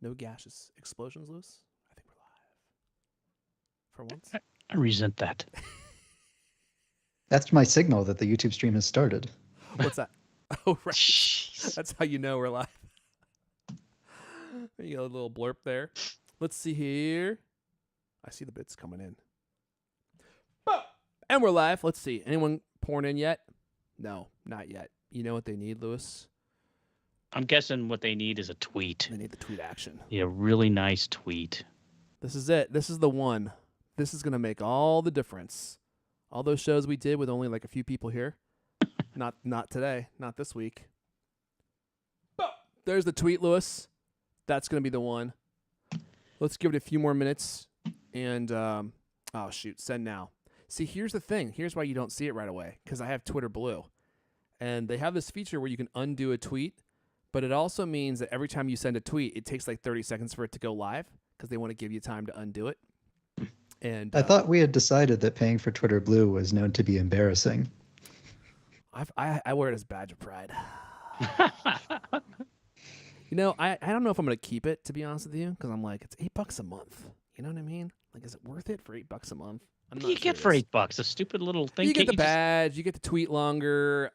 No gaseous explosions, Lewis. I think we're live. For once. I resent that. That's my signal that the YouTube stream has started. What's that? Oh, right. Jeez. That's how you know we're live. You got a little blurb there. Let's see here. I see the bits coming in. And we're live. Let's see. Anyone pouring in yet? No, not yet. You know what they need, Lewis? I'm guessing what they need is a tweet. They need the tweet action. Yeah, really nice tweet. This is it. This is the one. This is going to make all the difference. All those shows we did with only like a few people here. Not today. Not this week. There's the tweet, Lewis. That's going to be the one. Let's give it a few more minutes. And, oh, shoot. Send now. See, here's the thing. Here's why you don't see it right away. Because I have Twitter Blue. And they have this feature where you can undo a tweet. But it also means that every time you send a tweet, it takes like 30 seconds for it to go live. Because they want to give you time to undo it. And I thought we had decided that paying for Twitter Blue was known to be embarrassing. I wear it as a badge of pride. You know, I don't know if I'm going to keep it, to be honest with you, because I'm like, it's $8 a month. You know what I mean? Like, is it worth it for $8 a month? What do you get for $8? A stupid little thing. You get the badge. You get to tweet longer.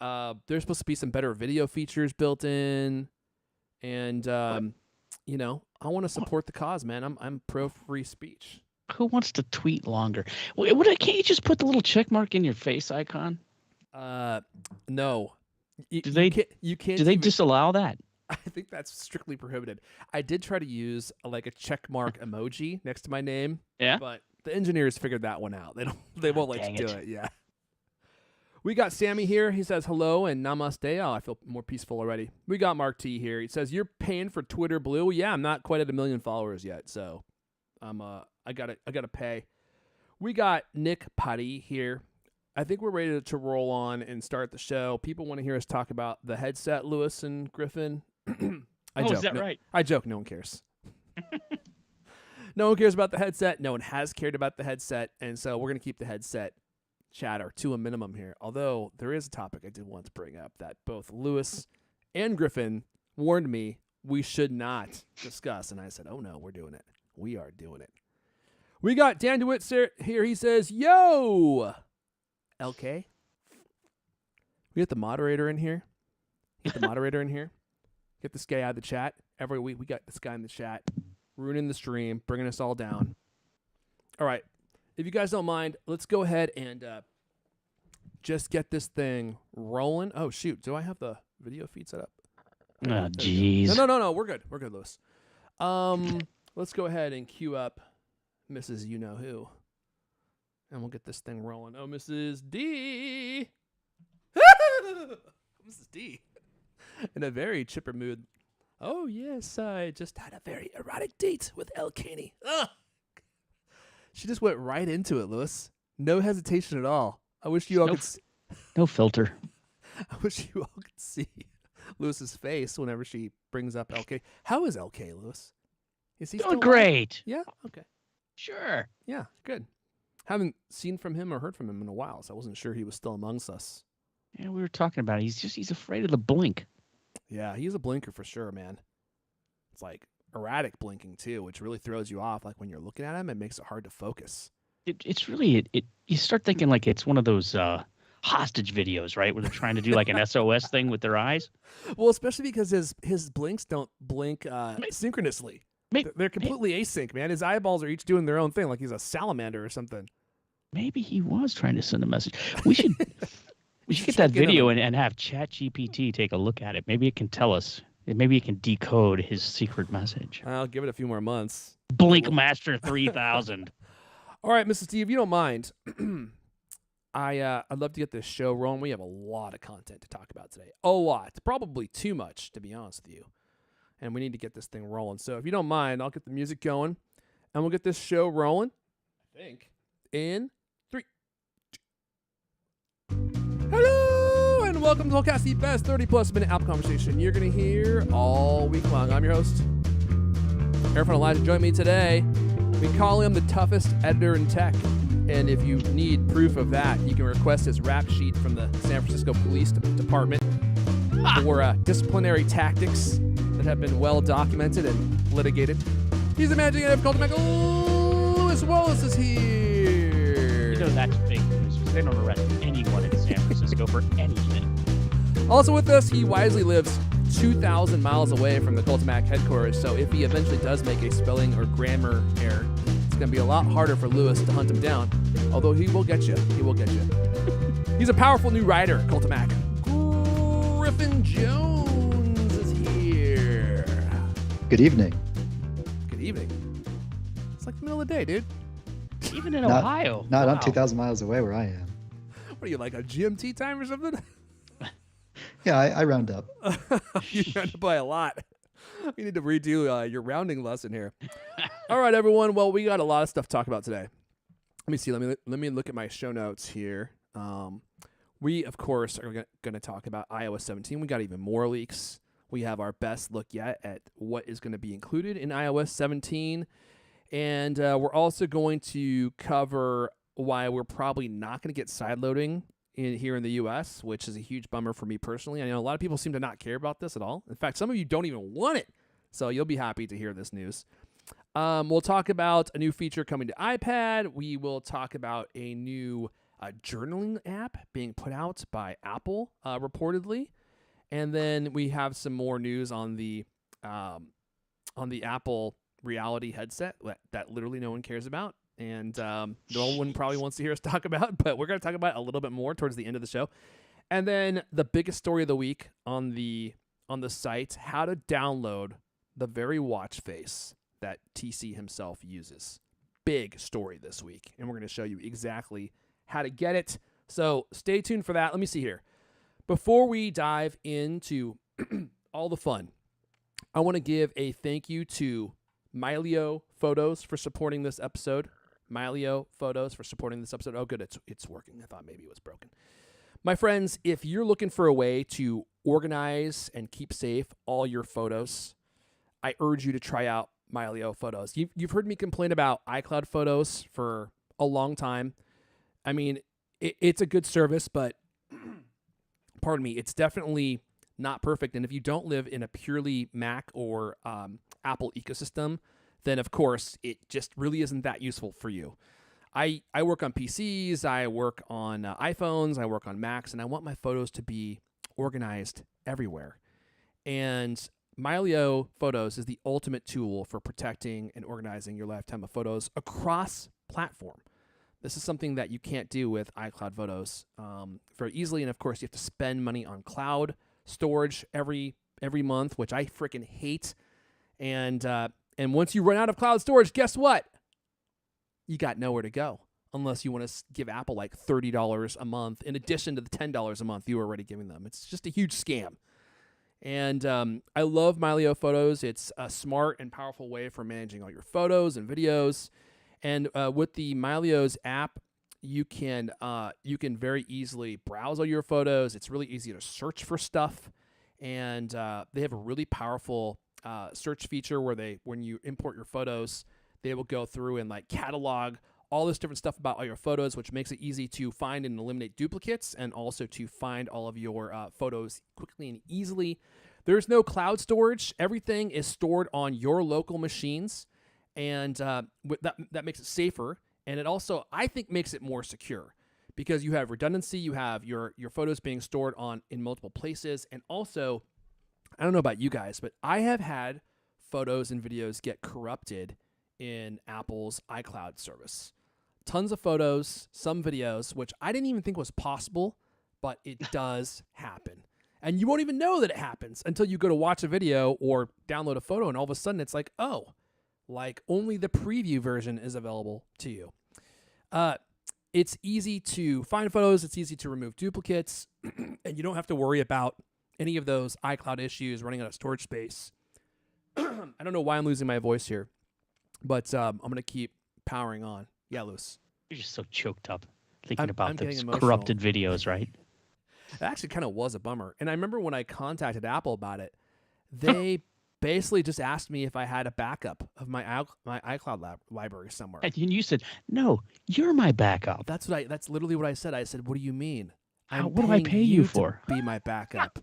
There's supposed to be some better video features built in, and you know, I want to support the cause, man. I'm pro free speech. Who wants to tweet longer? Can't you just put the little check mark in your face icon? No. You can't. Do they disallow that? I think that's strictly prohibited. I did try to use a check mark emoji next to my name. Yeah. But the engineers figured that one out. They won't let you do it. Yeah. We got Sammy here. He says hello and namaste. Oh, I feel more peaceful already. We got Mark T here. He says you're paying for Twitter Blue. Yeah, I'm not quite at 1 million followers yet, so I gotta pay. We got Nick Putty here. I think we're ready to roll on and start the show. People want to hear us talk about the headset, Lewis and Griffin. Is that right? I joke. No one cares. No one cares about the headset. No one has cared about the headset. And so we're going to keep the headset chatter to a minimum here. Although there is a topic I did want to bring up that both Lewis and Griffin warned me we should not discuss. And I said, oh, no, we're doing it. We are doing it. We got Dan DeWitt here. He says, yo, LK. We get the moderator in here. Get this guy out of the chat. Every week we got this guy in the chat, ruining the stream, bringing us all down. All right. If you guys don't mind, let's go ahead and just get this thing rolling. Oh, shoot. Do I have the video feed set up? Oh, jeez. No. We're good. We're good, Lewis. Let's go ahead and queue up Mrs. You-Know-Who. And we'll get this thing rolling. Oh, Mrs. D. Mrs. D. In a very chipper mood. Oh, yes, I just had a very erotic date with El Caney. Ugh. She just went right into it, Lewis. No hesitation at all. I wish you all could see. No filter. I wish you all could see Lewis's face whenever she brings up LK. How is LK, Lewis? Is he doing still great? Yeah? Okay. Sure. Yeah, good. Haven't seen from him or heard from him in a while, so I wasn't sure he was still amongst us. Yeah, we were talking about it. He's afraid of the blink. Yeah, he's a blinker for sure, man. It's like erratic blinking too, which really throws you off. Like when you're looking at him, it makes it hard to focus. It's really you start thinking like it's one of those hostage videos, right? Where they're trying to do like an SOS thing with their eyes. Well, especially because his blinks don't blink synchronously. They're completely async, man. His eyeballs are each doing their own thing, like he's a salamander or something. Maybe he was trying to send a message. We should get that video and have ChatGPT take a look at it. Maybe it can tell us. Maybe it can decode his secret message. I'll give it a few more months. Blink Master 3000. All right, Mrs. T, if you don't mind, I'd love to get this show rolling. We have a lot of content to talk about today. A lot. Probably too much, to be honest with you. And we need to get this thing rolling. So if you don't mind, I'll get the music going, and we'll get this show rolling, I think, in 3, 2. Hello, and welcome to CultCast, the best 30-plus minute app conversation you're going to hear all week long. I'm your host, Airphone Elijah. Join me today. We call him the toughest editor in tech. And if you need proof of that, you can request his rap sheet from the San Francisco Police Department for disciplinary tactics that have been well documented and litigated. He's the managing editor of CultCast. Lewis Wallace is here. You know that's fake news because they don't arrest anyone in San Francisco for anything. Also with us, he wisely lives 2,000 miles away from the CultMac headquarters, so if he eventually does make a spelling or grammar error, it's going to be a lot harder for Lewis to hunt him down, although he will get you. He will get you. He's a powerful new writer, CultMac. Griffin Jones is here. Good evening. Good evening. It's like the middle of the day, dude. Even in Ohio. Not wow. I'm 2,000 miles away where I am. What are you, like a GMT time or something? Yeah, I round up. You round up by a lot. We need to redo your rounding lesson here. All right, everyone. Well, we got a lot of stuff to talk about today. Let me see. Let me look at my show notes here. We, of course, are going to talk about iOS 17. We got even more leaks. We have our best look yet at what is going to be included in iOS 17. And we're also going to cover why we're probably not going to get sideloading here in the U.S., which is a huge bummer for me personally. I know a lot of people seem to not care about this at all. In fact, some of you don't even want it. So you'll be happy to hear this news. We'll talk about a new feature coming to iPad. We will talk about a new journaling app being put out by Apple, reportedly. And then we have some more news on the Apple Reality headset that literally no one cares about. And no one probably wants to hear us talk about, but we're going to talk about it a little bit more towards the end of the show. And then the biggest story of the week on the site, how to download the very watch face that TC himself uses. Big story this week, and we're going to show you exactly how to get it. So stay tuned for that. Let me see here. Before we dive into all the fun, I want to give a thank you to Mylio Photos for supporting this episode. Mylio Photos for supporting this episode. Oh, good. It's working. I thought maybe it was broken. My friends, if you're looking for a way to organize and keep safe all your photos, I urge you to try out Mylio Photos. You've heard me complain about iCloud Photos for a long time. I mean, it's a good service, but pardon me, it's definitely not perfect. And if you don't live in a purely Mac or Apple ecosystem, then of course it just really isn't that useful for you. I work on PCs, I work on iPhones, I work on Macs, and I want my photos to be organized everywhere. And Mylio Photos is the ultimate tool for protecting and organizing your lifetime of photos across platform. This is something that you can't do with iCloud Photos very easily, and of course you have to spend money on cloud storage every month, which I freaking hate. And once you run out of cloud storage, guess what? You got nowhere to go unless you want to give Apple like $30 a month in addition to the $10 a month you were already giving them. It's just a huge scam. And I love Mylio Photos. It's a smart and powerful way for managing all your photos and videos. And with the Mylio's app, you can very easily browse all your photos. It's really easy to search for stuff. And they have a really powerful search feature where when you import your photos, they will go through and like catalog all this different stuff about all your photos, which makes it easy to find and eliminate duplicates and also to find all of your photos quickly and easily. There's no cloud storage. Everything is stored on your local machines, and that makes it safer. And it also, I think, makes it more secure because you have redundancy. You have your photos being stored in multiple places, and also, I don't know about you guys, but I have had photos and videos get corrupted in Apple's iCloud service. Tons of photos, some videos, which I didn't even think was possible, but it does happen. And you won't even know that it happens until you go to watch a video or download a photo, and all of a sudden it's like, oh, like only the preview version is available to you. It's easy to find photos. It's easy to remove duplicates, and you don't have to worry about any of those iCloud issues running out of storage space. I don't know why I'm losing my voice here, but I'm going to keep powering on. Yeah, Lewis. You're just so choked up thinking about I'm those getting corrupted videos, right? It actually kind of was a bummer. And I remember when I contacted Apple about it, they basically just asked me if I had a backup of my iCloud library somewhere. And you said, "No, you're my backup." That's literally what I said. I said, "What do you mean? What do I pay you for? To be my backup."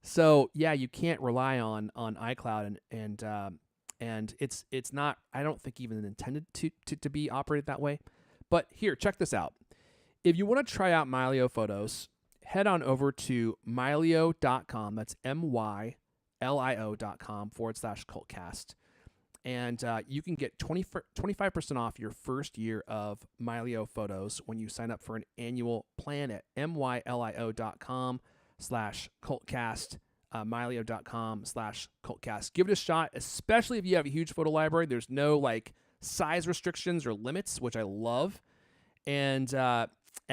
So yeah, you can't rely on iCloud and it's not. I don't think even intended to be operated that way. But here, check this out. If you want to try out Mylio Photos, head on over to mylio.com. That's mylio.com/cultcast. And you can get 25% off your first year of Mylio Photos when you sign up for an annual plan at mylio.com/cultcast, mylio.com/cultcast. Give it a shot, especially if you have a huge photo library. There's no like size restrictions or limits, which I love. And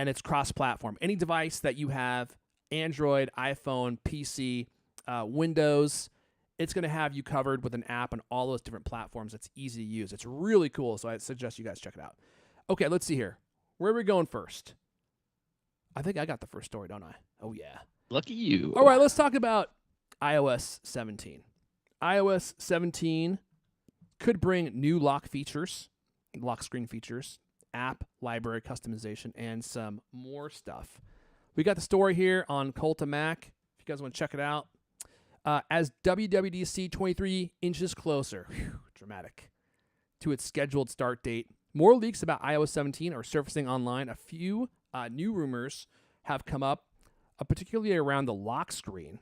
it's cross-platform. Any device that you have, Android, iPhone, PC, Windows, it's going to have you covered with an app on all those different platforms. It's easy to use. It's really cool, so I suggest you guys check it out. Okay, let's see here. Where are we going first? I think I got the first story, don't I? Oh, yeah. Lucky you. All right, let's talk about iOS 17. iOS 17 could bring new lock screen features, app library customization, and some more stuff. We got the story here on Cult of Mac. If you guys want to check it out. As WWDC 23 inches closer, dramatic, to its scheduled start date, more leaks about iOS 17 are surfacing online. A few new rumors have come up, particularly around the lock screen.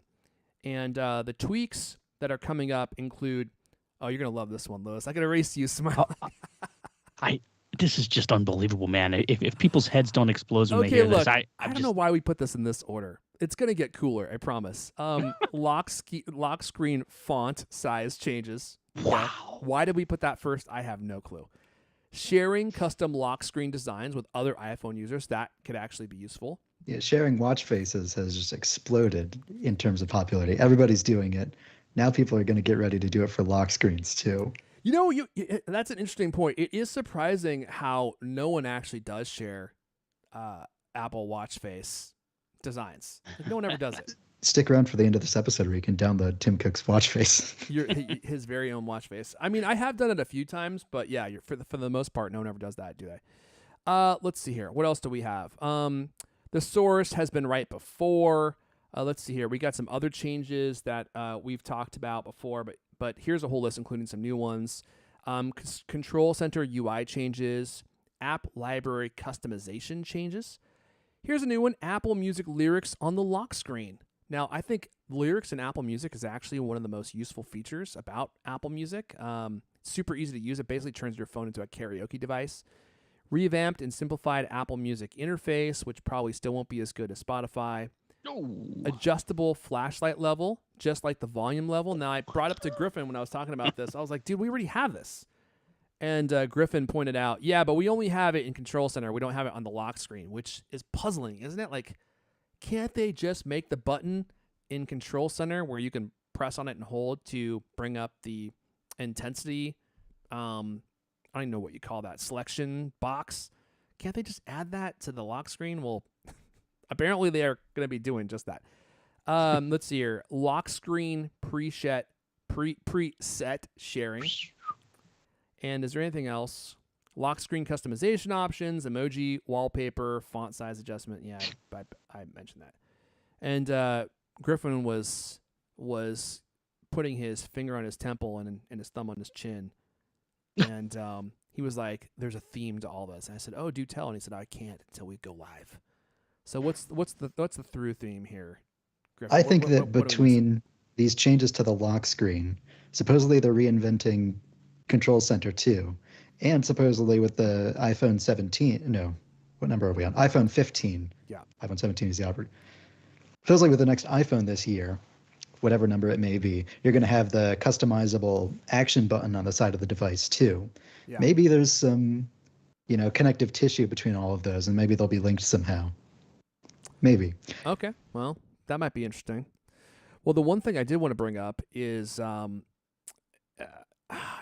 And the tweaks that are coming up include, oh, you're going to love this one, Lewis. I can erase you, smile. This is just unbelievable, man. If people's heads don't explode when they hear look, this, I don't know why we put this in this order. It's going to get cooler, I promise. Lock screen font size changes. Okay. Wow. Why did we put that first? I have no clue. Sharing custom lock screen designs with other iPhone users, that could actually be useful. Yeah, sharing watch faces has just exploded in terms of popularity. Everybody's doing it. Now people are going to get ready to do it for lock screens too. You know, that's an interesting point. It is surprising how no one actually does share Apple Watch face designs. Like, no one ever does it. Stick around for the end of this episode where you can download Tim Cook's watch face. His very own watch face. I mean, I have done it a few times, but yeah, for the most part, no one ever does that, do they? Let's see here. What else do we have? The source has been right before. Let's see here. We got some other changes that we've talked about before, but here's a whole list, including some new ones. Control Center UI changes, app library customization changes. Here's a new one, Apple Music lyrics on the lock screen. Now, I think lyrics in Apple Music is actually one of the most useful features about Apple Music. Super easy to use. It basically turns your phone into a karaoke device. Revamped and simplified Apple Music interface, which probably still won't be as good as Spotify. Adjustable flashlight level, just like the volume level. Now, I brought up to Griffin when I was talking about this. I was like, dude, we already have this. And Griffin pointed out, yeah, but we only have it in Control Center. We don't have it on the lock screen, which is puzzling, isn't it? Like, can't they just make the button in Control Center where you can press on it and hold to bring up the intensity? I don't even know what you call that, selection box. Can't they just add that to the lock screen? Well, apparently they are going to be doing just that. Let's see here. Lock screen preset sharing. And is there anything else? Lock screen customization options, emoji, wallpaper, font size adjustment. Yeah, I mentioned that. And Griffin was putting his finger on his temple and his thumb on his chin. And he was like, there's a theme to all this. And I said, oh, do tell. And he said, I can't until we go live. So what's the through theme here, Griffin? I think that between these changes to the lock screen, supposedly they're reinventing Control Center too, and supposedly with the iPhone 17, no, what number are we on? iPhone 15. Yeah. iPhone 17 is the operative. Feels like with the next iPhone this year, whatever number it may be, you're going to have the customizable action button on the side of the device too. Yeah. Maybe there's some, connective tissue between all of those, and maybe they'll be linked somehow. Maybe. Okay. Well, that might be interesting. Well, the one thing I did want to bring up is 9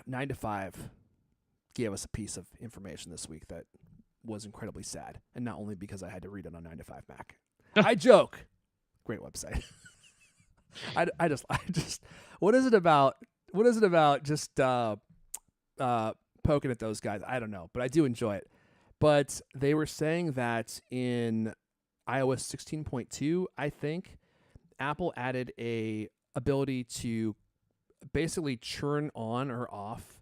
to 5 gave us a piece of information this week that was incredibly sad, and not only because I had to read it on 9 to 5 Mac. I joke. Great website. I just what is it about just poking at those guys? I don't know, but I do enjoy it. But they were saying that in iOS 16.2, I think, Apple added a ability to basically turn on or off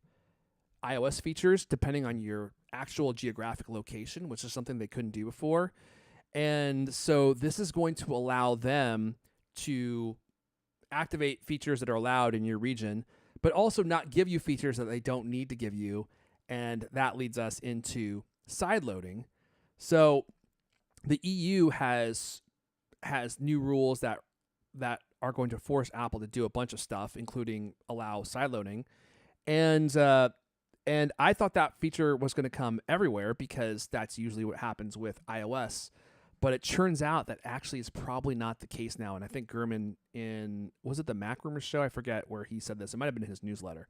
iOS features depending on your actual geographic location, which is something they couldn't do before. And so this is going to allow them to activate features that are allowed in your region, but also not give you features that they don't need to give you. And that leads us into sideloading. So the EU has new rules that are going to force Apple to do a bunch of stuff, including allow sideloading. And I thought that feature was going to come everywhere because that's usually what happens with iOS. But it turns out that actually is probably not the case now. And I think Gurman was it the Mac Rumors show? I forget where he said this. It might have been in his newsletter.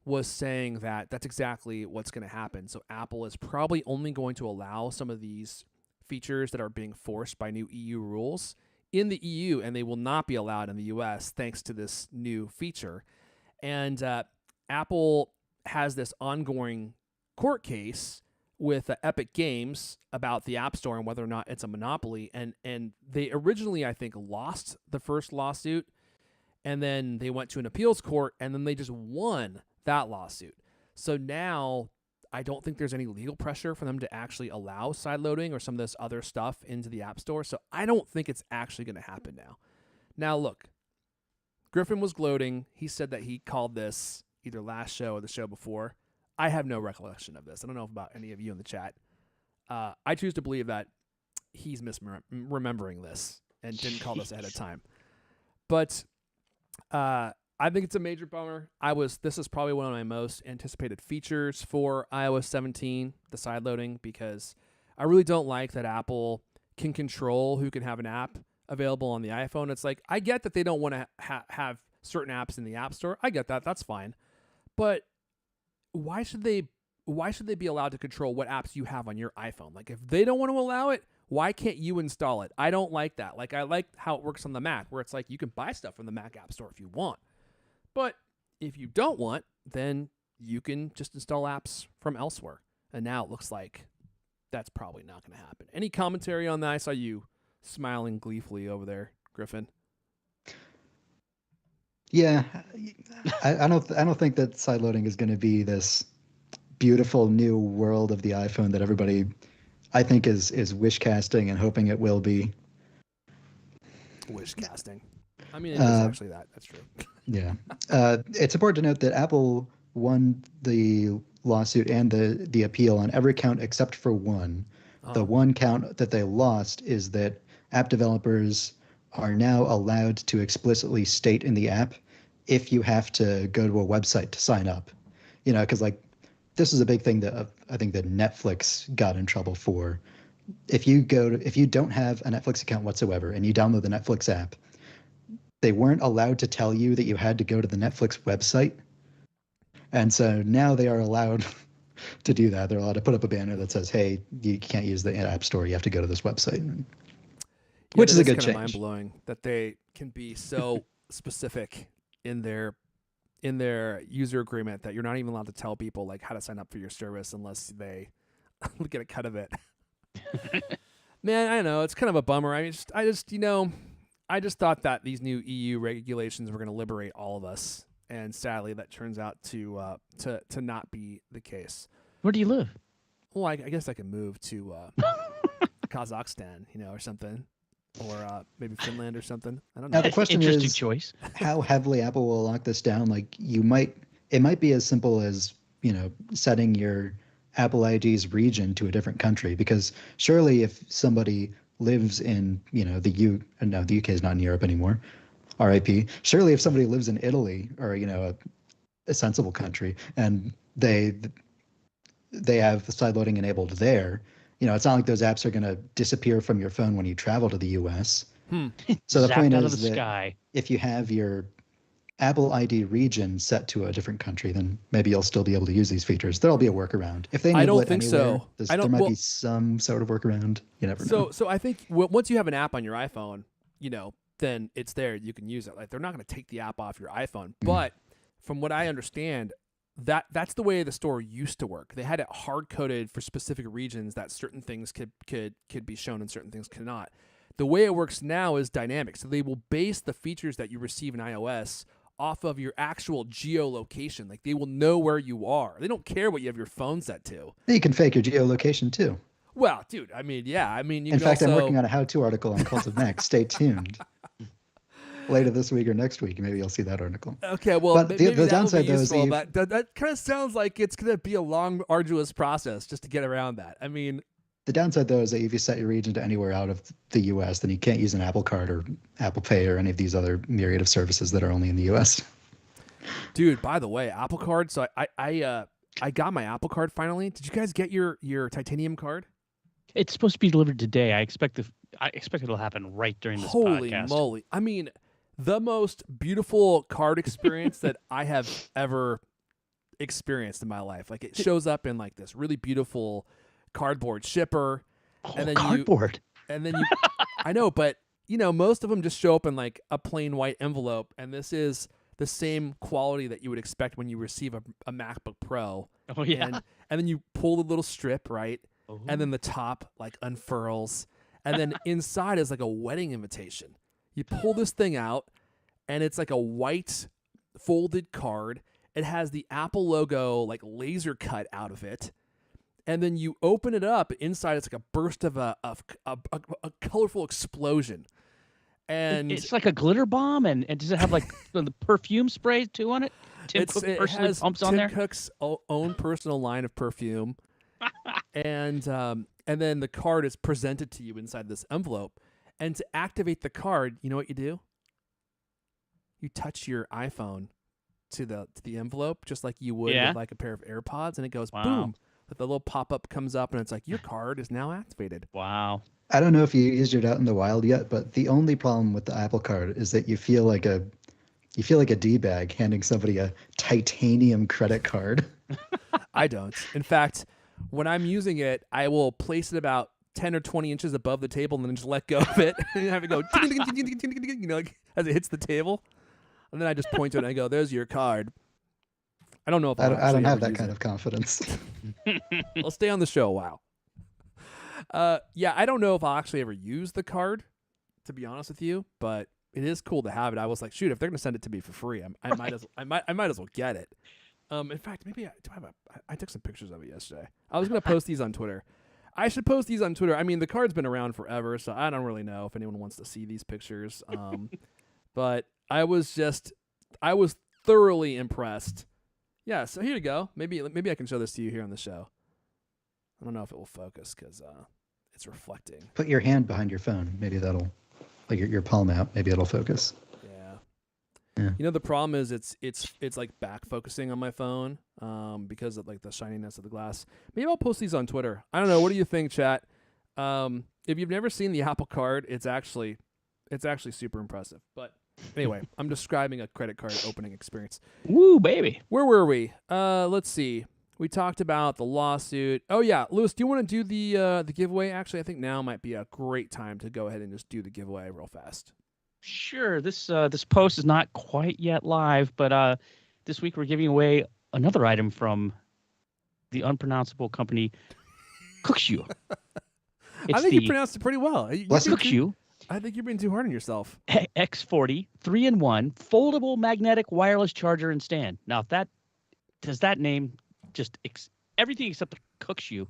Was saying that that's exactly what's going to happen. So Apple is probably only going to allow some of these features that are being forced by new EU rules in the EU, and they will not be allowed in the US thanks to this new feature. And Apple has this ongoing court case with Epic Games about the App Store and whether or not it's a monopoly. And they originally, I think, lost the first lawsuit, and then they went to an appeals court, and then they just won that lawsuit. So now I don't think there's any legal pressure for them to actually allow sideloading or some of this other stuff into the App Store. So I don't think it's actually going to happen now. Now, look, Griffin was gloating. He said that he called this either last show or the show before. I have no recollection of this. I don't know about any of you in the chat. I choose to believe that he's misremembering this and didn't call this ahead of time. But I think it's a major bummer. This is probably one of my most anticipated features for iOS 17, the sideloading, because I really don't like that Apple can control who can have an app available on the iPhone. It's like, I get that they don't want to have certain apps in the App Store. I get that. That's fine. But why should they be allowed to control what apps you have on your iPhone? Like, if they don't want to allow it, why can't you install it? I don't like that. Like, I like how it works on the Mac, where it's like you can buy stuff from the Mac App Store if you want. But if you don't want, then you can just install apps from elsewhere. And now it looks like that's probably not going to happen. Any commentary on that? I saw you smiling gleefully over there, Griffin. Yeah, I don't think that sideloading is going to be this beautiful new world of the iPhone that everybody, I think, is wish casting and hoping it will be. Wish casting. I mean, it is actually that. That's true. Yeah. It's important to note that Apple won the lawsuit and the appeal on every count except for one. Oh. The one count that they lost is that app developers are now allowed to explicitly state in the app if you have to go to a website to sign up. You know, because like this is a big thing that I think that Netflix got in trouble for. If you don't have a Netflix account whatsoever and you download the Netflix app, they weren't allowed to tell you that you had to go to the Netflix website. And so now they are allowed to do that. They're allowed to put up a banner that says, hey, you can't use the App Store. You have to go to this website. Which is a good change. Mind-blowing that they can be so specific in their user agreement that you're not even allowed to tell people like how to sign up for your service unless they get a cut of it. Man, I don't know. It's kind of a bummer. I just thought that these new EU regulations were going to liberate all of us, and sadly, that turns out to not be the case. Where do you live? Well, I guess I can move to Kazakhstan, or something, or maybe Finland or something. I don't know. Now the question Interesting is, choice. How heavily Apple will lock this down? Like it might be as simple as setting your Apple ID's region to a different country, because surely if somebody lives in the UK is not in Europe anymore, RIP. Surely if somebody lives in Italy or a sensible country and they have the sideloading enabled there, it's not like those apps are going to disappear from your phone when you travel to the US. So the point is that if you have your Apple ID region set to a different country, then maybe you'll still be able to use these features. There'll be a workaround. If they enable it anywhere, there might be some sort of workaround. You never know. So I think once you have an app on your iPhone, then it's there. You can use it. Like, they're not going to take the app off your iPhone. But from what I understand, that's the way the store used to work. They had it hard coded for specific regions that certain things could be shown and certain things could not. The way it works now is dynamic. So they will base the features that you receive in iOS off of your actual geolocation. Like they will know where you are. They don't care what you have your phone set to. You can fake your geolocation too. Well, dude, I mean, yeah. I mean, you In can fact, also... I'm working on a how-to article on Cult of Mac. Stay tuned. Later this week or next week, maybe you'll see that article. Okay, well, but maybe the that downside will be though is useful, but that kind of sounds like it's going to be a long, arduous process just to get around that. I mean... The downside, though, is that if you set your region to anywhere out of the U.S., then you can't use an Apple Card or Apple Pay or any of these other myriad of services that are only in the U.S. Dude, by the way, Apple Card. So I got my Apple Card finally. Did you guys get your titanium card? It's supposed to be delivered today. I expect it'll happen right during this Holy podcast. moly! I mean, the most beautiful card experience that I have ever experienced in my life. Like it shows up in like this really beautiful cardboard shipper, and then cardboard. I know, but you know, most of them just show up in like a plain white envelope, and this is the same quality that you would expect when you receive a MacBook Pro. Oh yeah. And then you pull the little strip, right? Oh. And then the top like unfurls, and then inside is like a wedding invitation. You pull this thing out, and it's like a white folded card. It has the Apple logo like laser cut out of it. And then you open it up. Inside, it's like a burst of a colorful explosion, and it's like a glitter bomb. And does it have like the perfume spray too on it? Tim Cook personally has pumps Tim on there. Cook's own personal line of perfume, and then the card is presented to you inside this envelope. And to activate the card, you know what you do? You touch your iPhone to the envelope, just like you would with like a pair of AirPods, and it goes boom. The little pop-up comes up, and it's like, your card is now activated. Wow. I don't know if you used it out in the wild yet, but the only problem with the Apple Card is that you feel like a D-bag handing somebody a titanium credit card. I don't. In fact, when I'm using it, I will place it about 10 or 20 inches above the table and then just let go of it and have it go, you know, like as it hits the table. And then I just point to it and I go, there's your card. I don't know if I don't have that kind of confidence. I'll stay on the show a while. Yeah, I don't know if I'll actually ever use the card, to be honest with you, but it is cool to have it. I was like, shoot, if they're going to send it to me for free, I might as well get it. In fact, maybe I took some pictures of it yesterday. I was going to post these on Twitter. I should post these on Twitter. I mean, the card's been around forever, so I don't really know if anyone wants to see these pictures. But I was thoroughly impressed. Yeah, so here you go. Maybe I can show this to you here on the show. I don't know if it will focus because it's reflecting. Put your hand behind your phone. Maybe that'll, like your palm out. Maybe it'll focus. Yeah. You know, the problem is it's like back focusing on my phone because of like the shininess of the glass. Maybe I'll post these on Twitter. I don't know. What do you think, chat? If you've never seen the Apple Card, it's actually super impressive. But anyway, I'm describing a credit card opening experience. Woo, baby. Where were we? Let's see. We talked about the lawsuit. Oh yeah, Lewis, do you want to do the giveaway? Actually, I think now might be a great time to go ahead and just do the giveaway real fast. Sure. This post is not quite yet live, but this week we're giving away another item from the unpronounceable company Cookshoe. I think you pronounced it pretty well. Cookshoe. I think you're being too hard on yourself. X40 3-in-1 foldable magnetic wireless charger and stand. Now, if that name just everything except the Cookshoe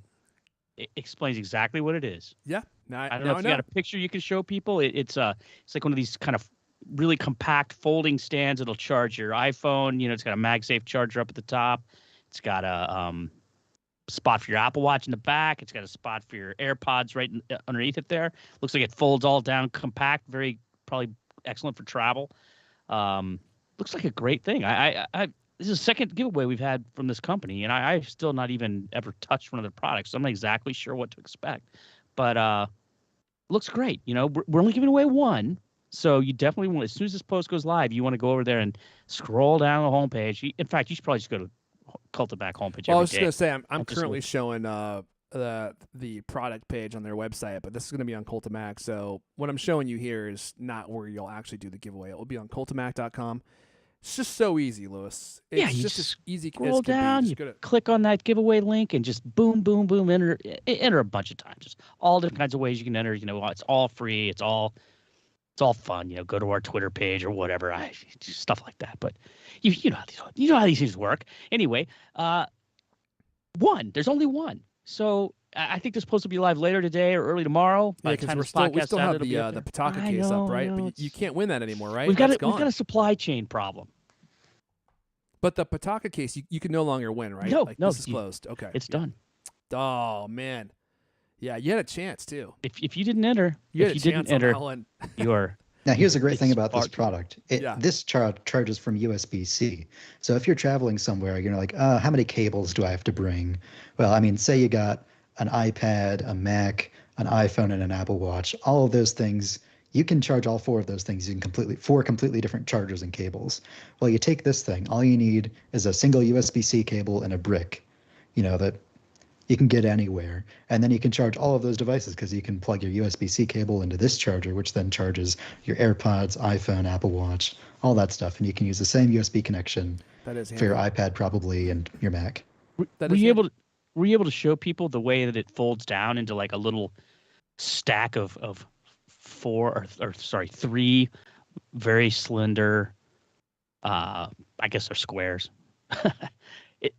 explains exactly what it is. Yeah. I don't know if you got a picture you can show people. It's like one of these kind of really compact folding stands that'll charge your iPhone. You know, it's got a MagSafe charger up at the top. It's got a spot for your Apple Watch in the back. It's got a spot for your AirPods right underneath it there. Looks like it folds all down compact, very probably excellent for travel. Looks like a great thing. This is the second giveaway we've had from this company, and I've still not even ever touched one of their products, so I'm not exactly sure what to expect. But looks great. You know, we're only giving away one, so you definitely want, as soon as this post goes live, you want to go over there and scroll down the homepage. In fact, you should probably just go to Cult of Mac homepage. Well, I was just gonna say I'm currently showing the product page on their website, but this is gonna be on Cult of Mac. So what I'm showing you here is not where you'll actually do the giveaway. It will be on cultofmac.com. It's just so easy, Lewis. It's Yeah, you just as just easy as scroll can down, be. you Just go to, click on that giveaway link, and just boom, boom, boom, enter a bunch of times. Just all different kinds of ways you can enter. It's all free. It's all fun. Go to our Twitter page or whatever. Just stuff like that. But you know how these things work. Anyway, there's only one. So I think this post will be live later today or early tomorrow. By the because time we this podcast still out, have it'll be up the there. Pawtucket I case know, up, right? I know, But you can't win that anymore, right? We've got That's we've got gone. a supply chain problem. But the Pawtucket case, you can no longer win, right? No, this is closed. Okay, It's yeah. done. Oh man, yeah, you had a chance too. If you didn't enter, You had if a you chance didn't enter, on that one. you're Now, here's the great thing It's about this hard. product. Yeah. This charges from USB-C. So if you're traveling somewhere, you're like, how many cables do I have to bring? Well, I mean, say you got an iPad, a Mac, an iPhone, and an Apple Watch. All of those things, you can charge all four of those things in four completely different chargers and cables. Well, you take this thing. All you need is a single USB-C cable and a brick, that you can get anywhere. And then you can charge all of those devices because you can plug your USB-C cable into this charger, which then charges your AirPods, iPhone, Apple Watch, all that stuff. And you can use the same USB connection That is for your handy. iPad probably and your Mac. That were is you handy. able to show people the way that it folds down into like a little stack of three very slender I guess they're squares.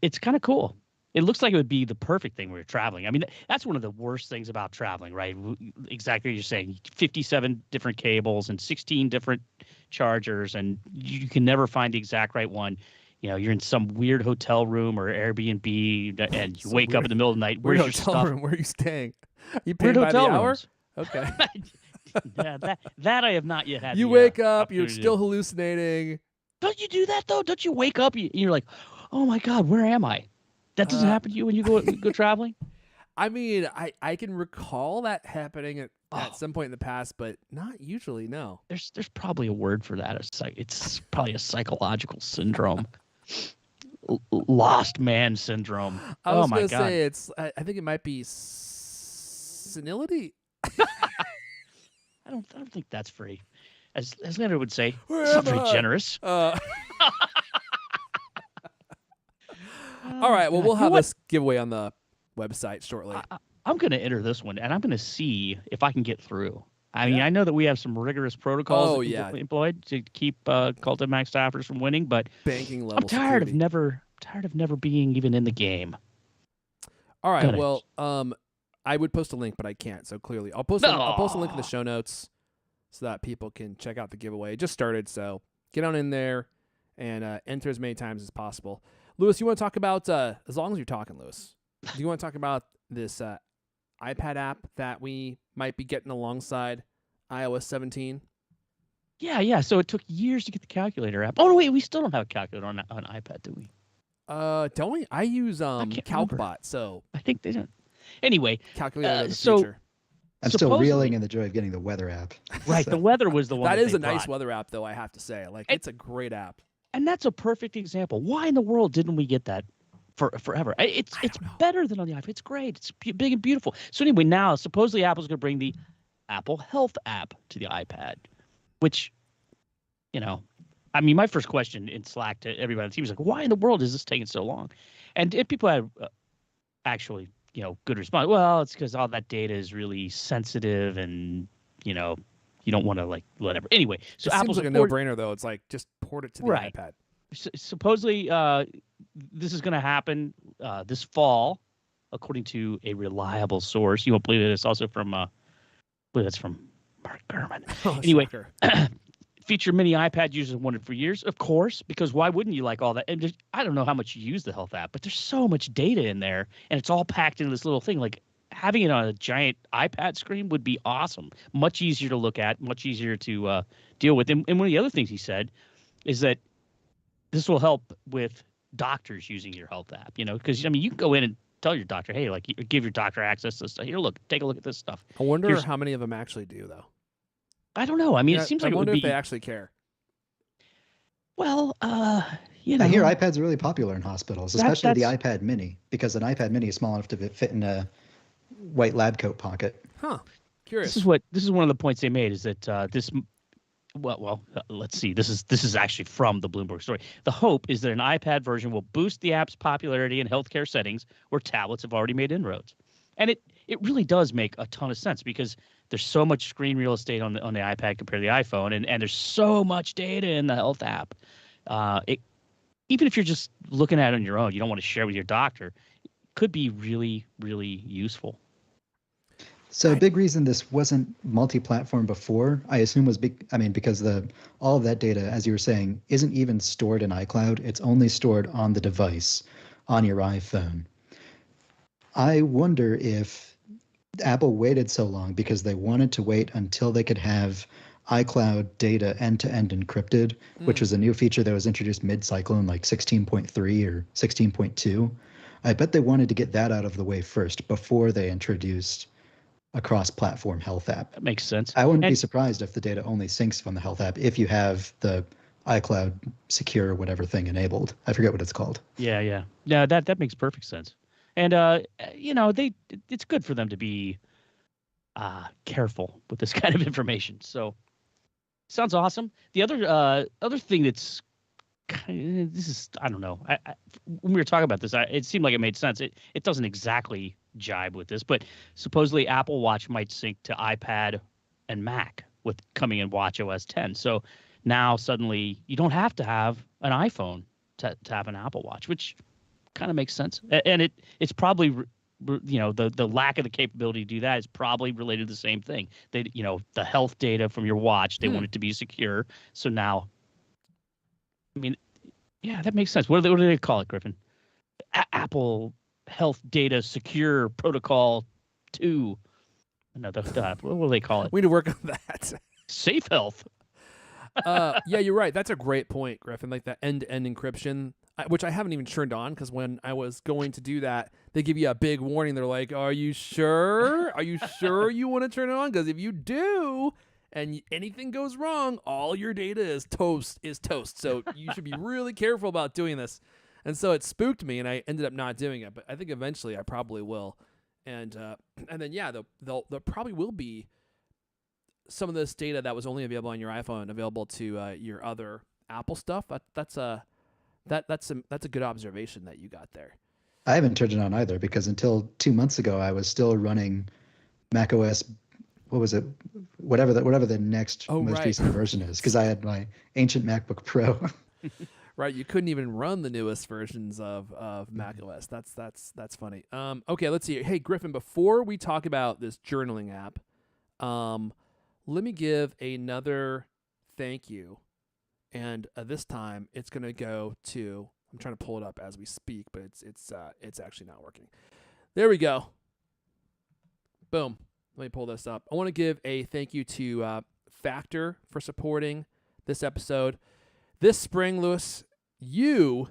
It's kind of cool. It looks like it would be the perfect thing when you're traveling. I mean, that's one of the worst things about traveling, right? Exactly what you're saying. 57 different cables and 16 different chargers, and you can never find the exact right one. You're in some weird hotel room or Airbnb, and you So wake up weird. in the middle of the night. Weird Where's your hotel stuff? room. Where are you staying? You paying Weird by the hotel hour? rooms. Okay. Yeah, that I have not yet had. You the, wake up, you're opportunity to still do. hallucinating. Don't you do that though? Don't you wake up? You're like, oh my God, where am I? That doesn't happen to you when you go traveling. I mean, I can recall that happening at Oh. some point in the past, but not usually. No. There's probably a word for that. It's probably a psychological syndrome. Lost man syndrome. I was oh my gonna God. say I think it might be senility. I don't think that's free. As Leonard would say, Where it's not am very I? generous. All Oh, right. Well, God. we'll You know have what? this giveaway on the website shortly. I'm going to enter this one, and I'm going to see if I can get through. I mean, Yeah. I know that we have some rigorous protocols Oh, yeah. employed to keep Cult of Mac staffers from winning, but Banking level. I'm tired security. of never being even in the game. All right. Gotta- Well, I would post a link, but I can't. So clearly, I'll post a link in the Aw. show notes so that people can check out the giveaway. It just started, so get on in there and enter as many times as possible. Lewis, you want to talk about as long as you're talking, Lewis? Do you want to talk about this iPad app that we might be getting alongside iOS 17? Yeah. So it took years to get the calculator app. Oh no, wait, we still don't have a calculator on iPad, do we? Don't we? I use can't remember. CalcBot, so I think they don't. Anyway, calculator of the so- future. I'm still Supposedly- reeling in the joy of getting the weather app. right, the weather was the one That is they a nice brought. weather app, though. I have to say, like, And- it's a great app. And that's a perfect example. Why in the world didn't we get that forever? It's don't know. better than on the iPhone. It's great. It's big and beautiful. So anyway, now supposedly Apple's going to bring the Apple Health app to the iPad, which, I mean, my first question in Slack to everybody on the team was like, why in the world is this taking so long? And people had actually, good response. Well, it's because all that data is really sensitive and, you don't want to like whatever. Anyway, so It Apple's seems like a no-brainer, though. It's like just port it to the Right. iPad. supposedly this is going to happen this fall, according to a reliable source. You won't believe it. It's also from, I believe it's from Mark Gurman. Oh, Anyway, shocker. Feature many iPad users wanted for years, of course, because why wouldn't you like all that? And I don't know how much you use the Health app, but there's so much data in there, and it's all packed into this little thing. Like having it on a giant iPad screen would be awesome. Much easier to look at, much easier to deal with. And one of the other things he said is that this will help with doctors using your Health app. Because I mean, you can go in and tell your doctor, hey, like give your doctor access to stuff. Here, look, take a look at this stuff. I wonder here's- how many of them actually do, though. I don't know. I mean, Yeah, it seems I like it would wonder be if they actually care. well, I hear iPads are really popular in hospitals, That- especially the that's- iPad mini, because an iPad mini is small enough to fit in a white lab coat pocket. Huh. Curious. This is one of the points they made is that let's see. This is actually from the Bloomberg story. The hope is that an iPad version will boost the app's popularity in healthcare settings where tablets have already made inroads. And it really does make a ton of sense because there's so much screen real estate on the iPad compared to the iPhone, and there's so much data in the health app. It Even if you're just looking at it on your own, you don't want to share with your doctor. It could be really, really useful. So a big reason this wasn't multi-platform before, I assume, was because all of that data, as you were saying, isn't even stored in iCloud. It's only stored on the device, on your iPhone. I wonder if Apple waited so long because they wanted to wait until they could have iCloud data end-to-end encrypted, which was a new feature that was introduced mid-cycle in like 16.3 or 16.2. I bet they wanted to get that out of the way first before they introduced a cross-platform health app. That makes sense. I wouldn't be surprised if the data only syncs from the health app if you have the iCloud secure whatever thing enabled. I forget what it's called. Yeah. No, that makes perfect sense. And it's good for them to be careful with this kind of information. So sounds awesome. The other thing that's I don't know. When we were talking about this, it seemed like it made sense. It doesn't exactly jibe with this, but supposedly Apple Watch might sync to iPad and Mac with coming in watchOS 10. So now suddenly you don't have to have an iPhone to have an Apple Watch, which kind of makes sense. And it's probably the lack of the capability to do that is probably related to the same thing. The health data from your watch, they want it to be secure. So now, I mean, yeah, that makes sense. What do they call it, Griffin? Apple Health Data Secure Protocol 2. No, what do they call it? We need to work on that. Safe Health. Yeah, you're right. That's a great point, Griffin. Like that end-to-end encryption, which I haven't even turned on because when I was going to do that, they give you a big warning. They're like, "Are you sure? Are you sure you want to turn it on? Because if you do, and anything goes wrong, all your data is toast. So you should be really careful about doing this." And so it spooked me, and I ended up not doing it. But I think eventually I probably will. And then yeah, there probably will be some of this data that was only available on your iPhone available to your other Apple stuff. That's a good observation that you got there. I haven't turned it on either because until 2 months ago I was still running macOS. What was it? Whatever the next most recent version is, because I had my ancient MacBook Pro. Right, you couldn't even run the newest versions of macOS. That's funny. Okay, let's see. Hey, Griffin, before we talk about this journaling app, let me give another thank you, and this time it's gonna go to. I'm trying to pull it up as we speak, but it's actually not working. There we go. Boom. Let me pull this up. I want to give a thank you to Factor for supporting this episode. This spring, Lewis, you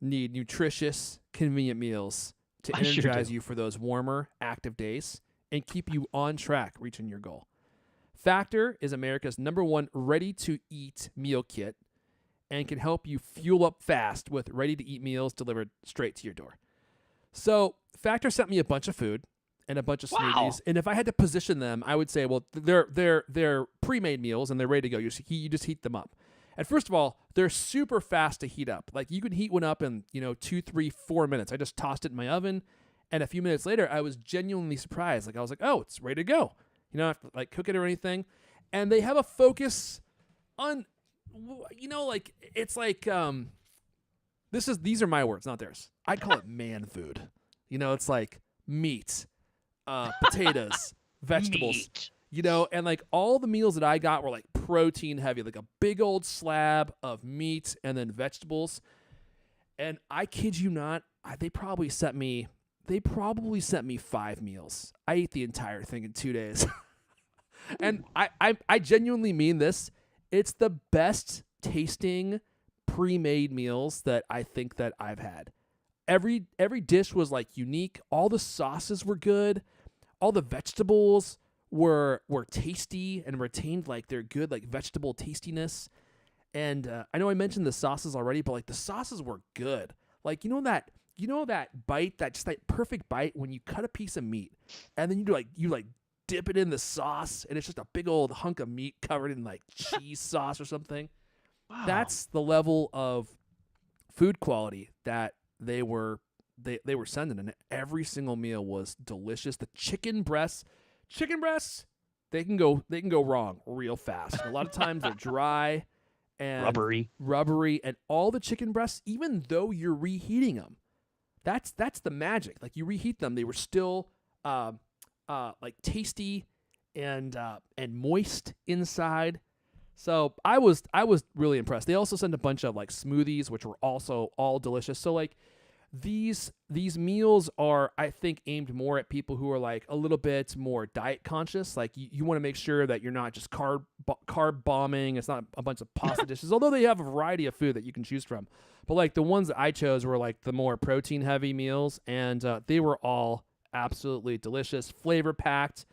need nutritious, convenient meals to energize you for those warmer, active days and keep you on track reaching your goal. Factor is America's #1 ready-to-eat meal kit and can help you fuel up fast with ready-to-eat meals delivered straight to your door. So Factor sent me a bunch of food and a bunch of smoothies, and if I had to position them, I would say, well, they're pre-made meals and they're ready to go. You just heat them up. And first of all, they're super fast to heat up. Like you can heat one up in 2, 3, 4 minutes. I just tossed it in my oven, and a few minutes later, I was genuinely surprised. Like I was like, oh, it's ready to go. You don't have to like cook it or anything. And they have a focus on, like it's like these are my words, not theirs. I call it man food. It's like meat, potatoes, vegetables. Meat. And like all the meals that I got were like protein heavy, like a big old slab of meat and then vegetables. And I kid you not, they probably sent me 5 meals. I ate the entire thing in 2 days. And I genuinely mean this. It's the best tasting pre-made meals that I think that I've had. Every dish was like unique. All the sauces were good. All the vegetables were tasty and retained like their good like vegetable tastiness. And I know I mentioned the sauces already, but like the sauces were good. Like that bite, that just like perfect bite when you cut a piece of meat and then you dip it in the sauce, and it's just a big old hunk of meat covered in like cheese sauce or something. Wow. That's the level of food quality that they were sending, and every single meal was delicious. The chicken breasts, they can go wrong real fast. A lot of times they're dry and rubbery, and all the chicken breasts, even though you're reheating them, that's the magic. Like you reheat them, they were still like tasty and moist inside. So I was really impressed. They also sent a bunch of like smoothies, which were also all delicious. So like these meals are, I think, aimed more at people who are like a little bit more diet conscious. Like you want to make sure that you're not just carb bombing. It's not a bunch of pasta dishes, although they have a variety of food that you can choose from. But like the ones that I chose were like the more protein heavy meals, and they were all absolutely delicious, flavor packed.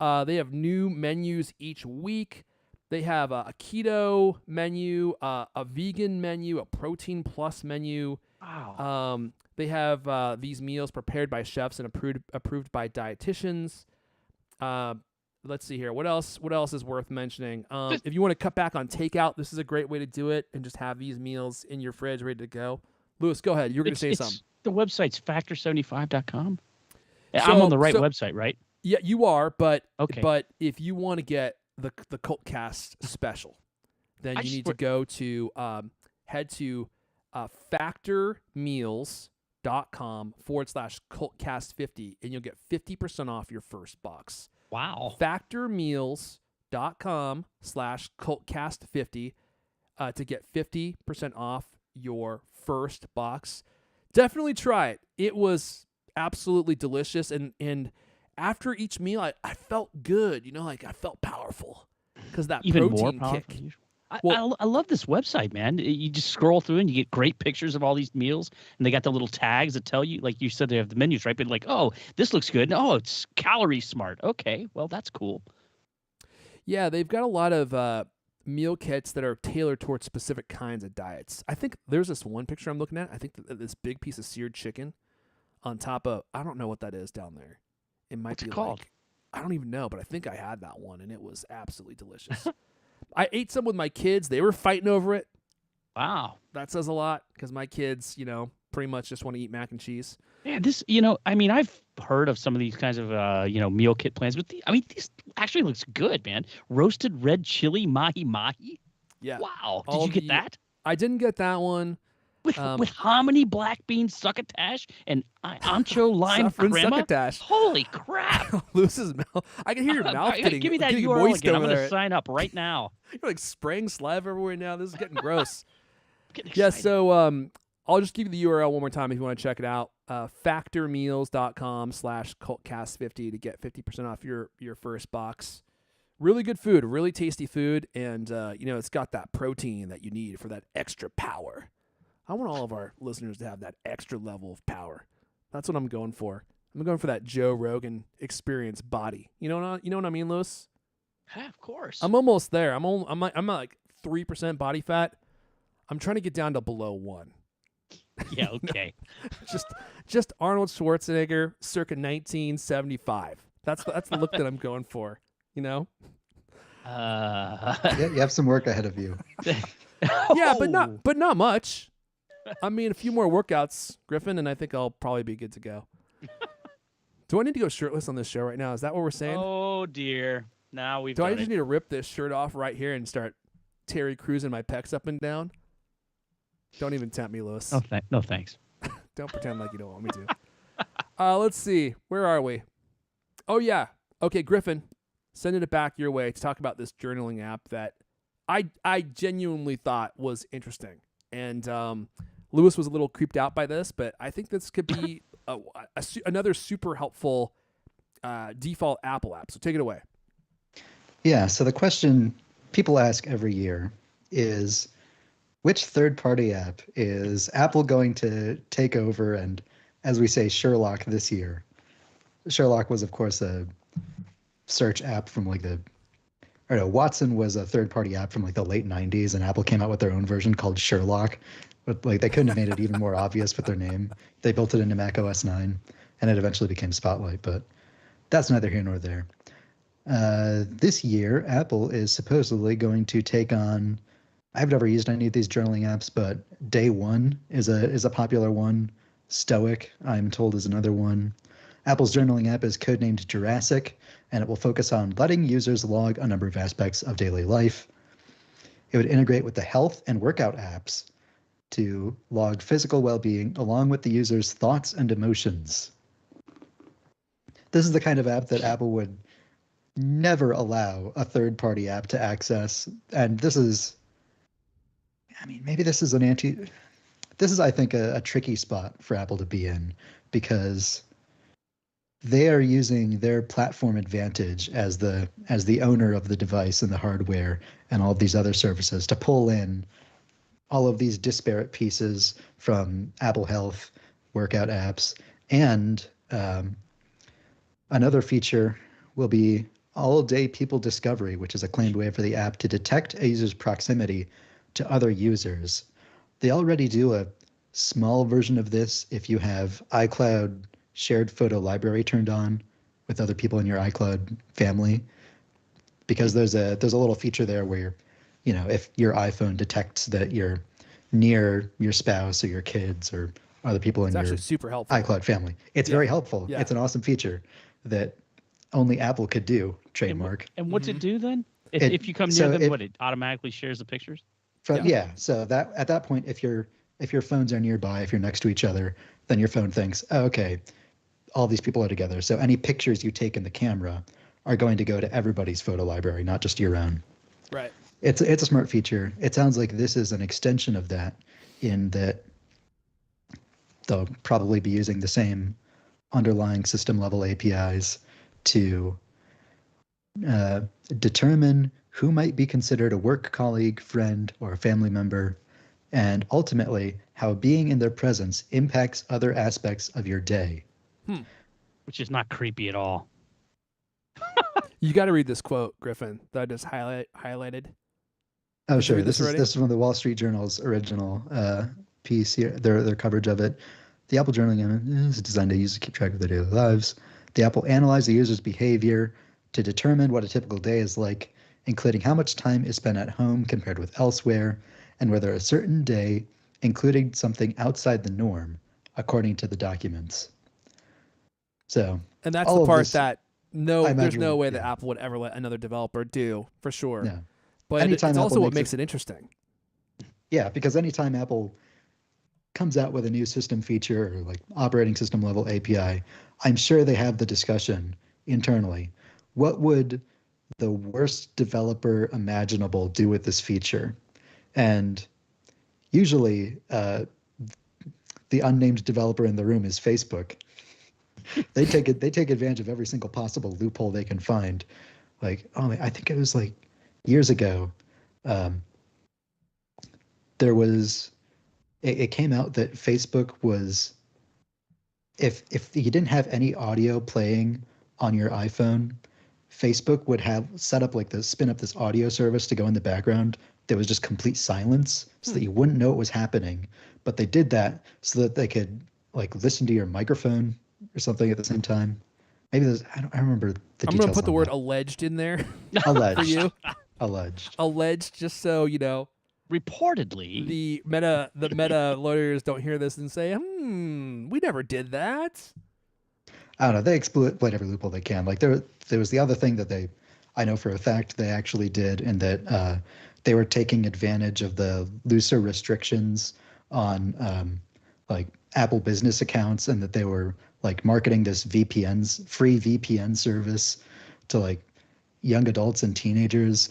They have new menus each week. They have a keto menu, a vegan menu, a protein plus menu. Wow. They have these meals prepared by chefs and approved by dietitians. Let's see here. What else is worth mentioning? If you want to cut back on takeout, this is a great way to do it and just have these meals in your fridge ready to go. Lewis, go ahead. You're going to say something. The website's factor75.com. I'm on the right website, right? Yeah, you are, but okay. But if you want to get the CultCast special, then you need to go to head to factormeals.com/CultCast50, and you'll get 50% off your first box. Wow. Factormeals.com/CultCast50 to get 50% off your first box. Definitely try it. It was absolutely delicious, and after each meal, I felt good. You know, like I felt powerful because that even protein more powerful. kick. I love this website, man. You just scroll through and you get great pictures of all these meals, and they got the little tags that tell you, like you said, they have the menus, right? But like, oh, this looks good. Oh, it's calorie smart. Okay, well, that's cool. Yeah, they've got a lot of meal kits that are tailored towards specific kinds of diets. I think there's this one picture I'm looking at. I think this big piece of seared chicken on top of, I don't know what that is down there. It might What's be it called? Like, I don't even know, but I think I had that one, and it was absolutely delicious. I ate some with my kids. They were fighting over it. Wow. That says a lot because my kids, pretty much just want to eat mac and cheese. Yeah, this, I mean, I've heard of some of these kinds of, meal kit plans, but this actually looks good, man. Roasted red chili mahi-mahi. Yeah. Wow. Did you get that? I didn't get that one. With hominy, black beans, succotash, and ancho lime crema? Succotash. Holy crap. Lewis's mouth. I can hear your mouth getting Give me that getting URL moist again. I'm over going there. to sign up right now. You're like spraying saliva everywhere now. This is getting gross. Getting Yeah, excited. so I'll just give you the URL one more time if you want to check it out. Factormeals.com/CultCast50 to get 50% off your first box. Really good food, really tasty food, and it's got that protein that you need for that extra power. I want all of our listeners to have that extra level of power. That's what I'm going for. I'm going for that Joe Rogan experience body. You know what I mean, Lewis? Yeah, of course. I'm almost there. I'm like 3% body fat. I'm trying to get down to below 1. Yeah, okay. just Arnold Schwarzenegger circa 1975. That's the look that I'm going for, Yeah, you have some work ahead of you. Yeah, but not much. I mean, a few more workouts, Griffin, and I think I'll probably be good to go. Do I need to go shirtless on this show right now? Is that what we're saying? Oh dear. Now we've Do I done just it. need to rip this shirt off right here and start Terry cruising my pecs up and down? Don't even tempt me, Lewis. No, thanks. Don't pretend like you don't want me to. Let's see. Where are we? Oh, yeah. Okay, Griffin, sending it back your way to talk about this journaling app that I genuinely thought was interesting. And Lewis was a little creeped out by this, but I think this could be another super helpful default Apple app. So take it away. Yeah, so the question people ask every year is, which third-party app is Apple going to take over and, as we say, Sherlock this year? Sherlock was, of course, a search app from Watson was a third-party app from the late 90s, and Apple came out with their own version called Sherlock. But they couldn't have made it even more obvious with their name. They built it into macOS 9, and it eventually became Spotlight, but that's neither here nor there. This year, Apple is supposedly going to take on. I've never used any of these journaling apps, but Day One is a popular one. Stoic, I'm told, is another one. Apple's journaling app is codenamed Jurassic, and it will focus on letting users log a number of aspects of daily life. It would integrate with the health and workout apps to log physical well-being along with the user's thoughts and emotions. This is the kind of app that Apple would never allow a third-party app to access. And this is, I mean, maybe this is this is, I think, a tricky spot for Apple to be in, because they are using their platform advantage as the owner of the device and the hardware and all of these other services to pull in all of these disparate pieces from Apple Health, workout apps, and another feature will be all-day people discovery, which is a claimed way for the app to detect a user's proximity to other users. They already do a small version of this if you have iCloud shared photo library turned on with other people in your iCloud family, because there's a little feature there where, if your iPhone detects that you're near your spouse or your kids or other people in your super helpful iCloud family. It's very helpful. Yeah. It's an awesome feature that only Apple could do, trademark. And what's it do then? If you come near them, it automatically shares the pictures? So that at that point, if your phones are nearby, if you're next to each other, then your phone thinks, oh, okay, all these people are together. So any pictures you take in the camera are going to go to everybody's photo library, not just your own. Right. It's a smart feature. It sounds like this is an extension of that, in that they'll probably be using the same underlying system level APIs to determine who might be considered a work colleague, friend, or a family member, and ultimately how being in their presence impacts other aspects of your day. Which is not creepy at all. You got to read this quote, Griffin, that I just highlighted. Oh, Did you sure. read This is from the Wall Street Journal's original piece here, their coverage of it. The Apple journaling app is designed to use to keep track of their daily lives. The Apple analyzed the user's behavior to determine what a typical day is like, including how much time is spent at home compared with elsewhere, and whether a certain day including something outside the norm, according to the documents. So, and that's the part that there's no way yeah. that Apple would ever let another developer do, for sure. Yeah. But it's also what makes it interesting. Yeah, because anytime Apple comes out with a new system feature or like operating system level API, I'm sure they have the discussion internally. What would the worst developer imaginable do with this feature? And usually the unnamed developer in the room is Facebook. They take advantage of every single possible loophole they can find. Like, I think it was like years ago, there was, it came out that Facebook was, if you didn't have any audio playing on your iPhone, Facebook would have set up spin up this audio service to go in the background. There was just complete silence so that you wouldn't know what was happening. But they did that so that they could listen to your microphone or something at the same time. Maybe there's, I don't remember the details. I'm going to put the word that. alleged in there. Alleged. For you. Alleged. Alleged, just so you know. Reportedly, the meta lawyers don't hear this and say, we never did that. I don't know. They exploit every loophole they can. Like there was the other thing that I know for a fact they actually did, and that they were taking advantage of the looser restrictions on Apple business accounts, and that they were marketing this free VPN service to young adults and teenagers,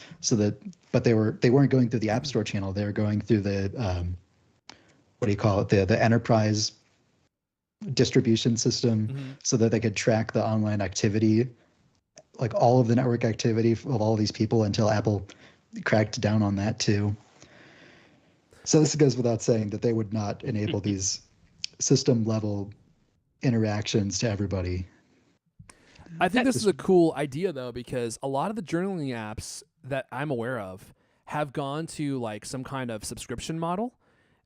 but they weren't going through the App Store channel. They were going through the the enterprise distribution system, so that they could track the online activity, all of the network activity of all these people, until Apple cracked down on that too. So this goes without saying that they would not enable these system level interactions to everybody. I think this is a cool idea, though, because a lot of the journaling apps that I'm aware of have gone to some kind of subscription model,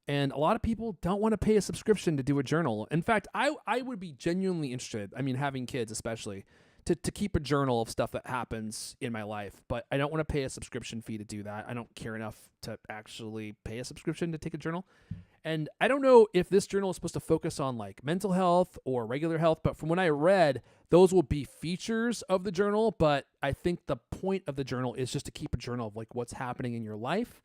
and a lot of people don't want to pay a subscription to do a journal. In fact, I would be genuinely interested, having kids especially, to keep a journal of stuff that happens in my life, but I don't want to pay a subscription fee to do that. I don't care enough to actually pay a subscription to take a journal. And I don't know if this journal is supposed to focus on like mental health or regular health, but from what I read, those will be features of the journal. But I think the point of the journal is just to keep a journal of like what's happening in your life.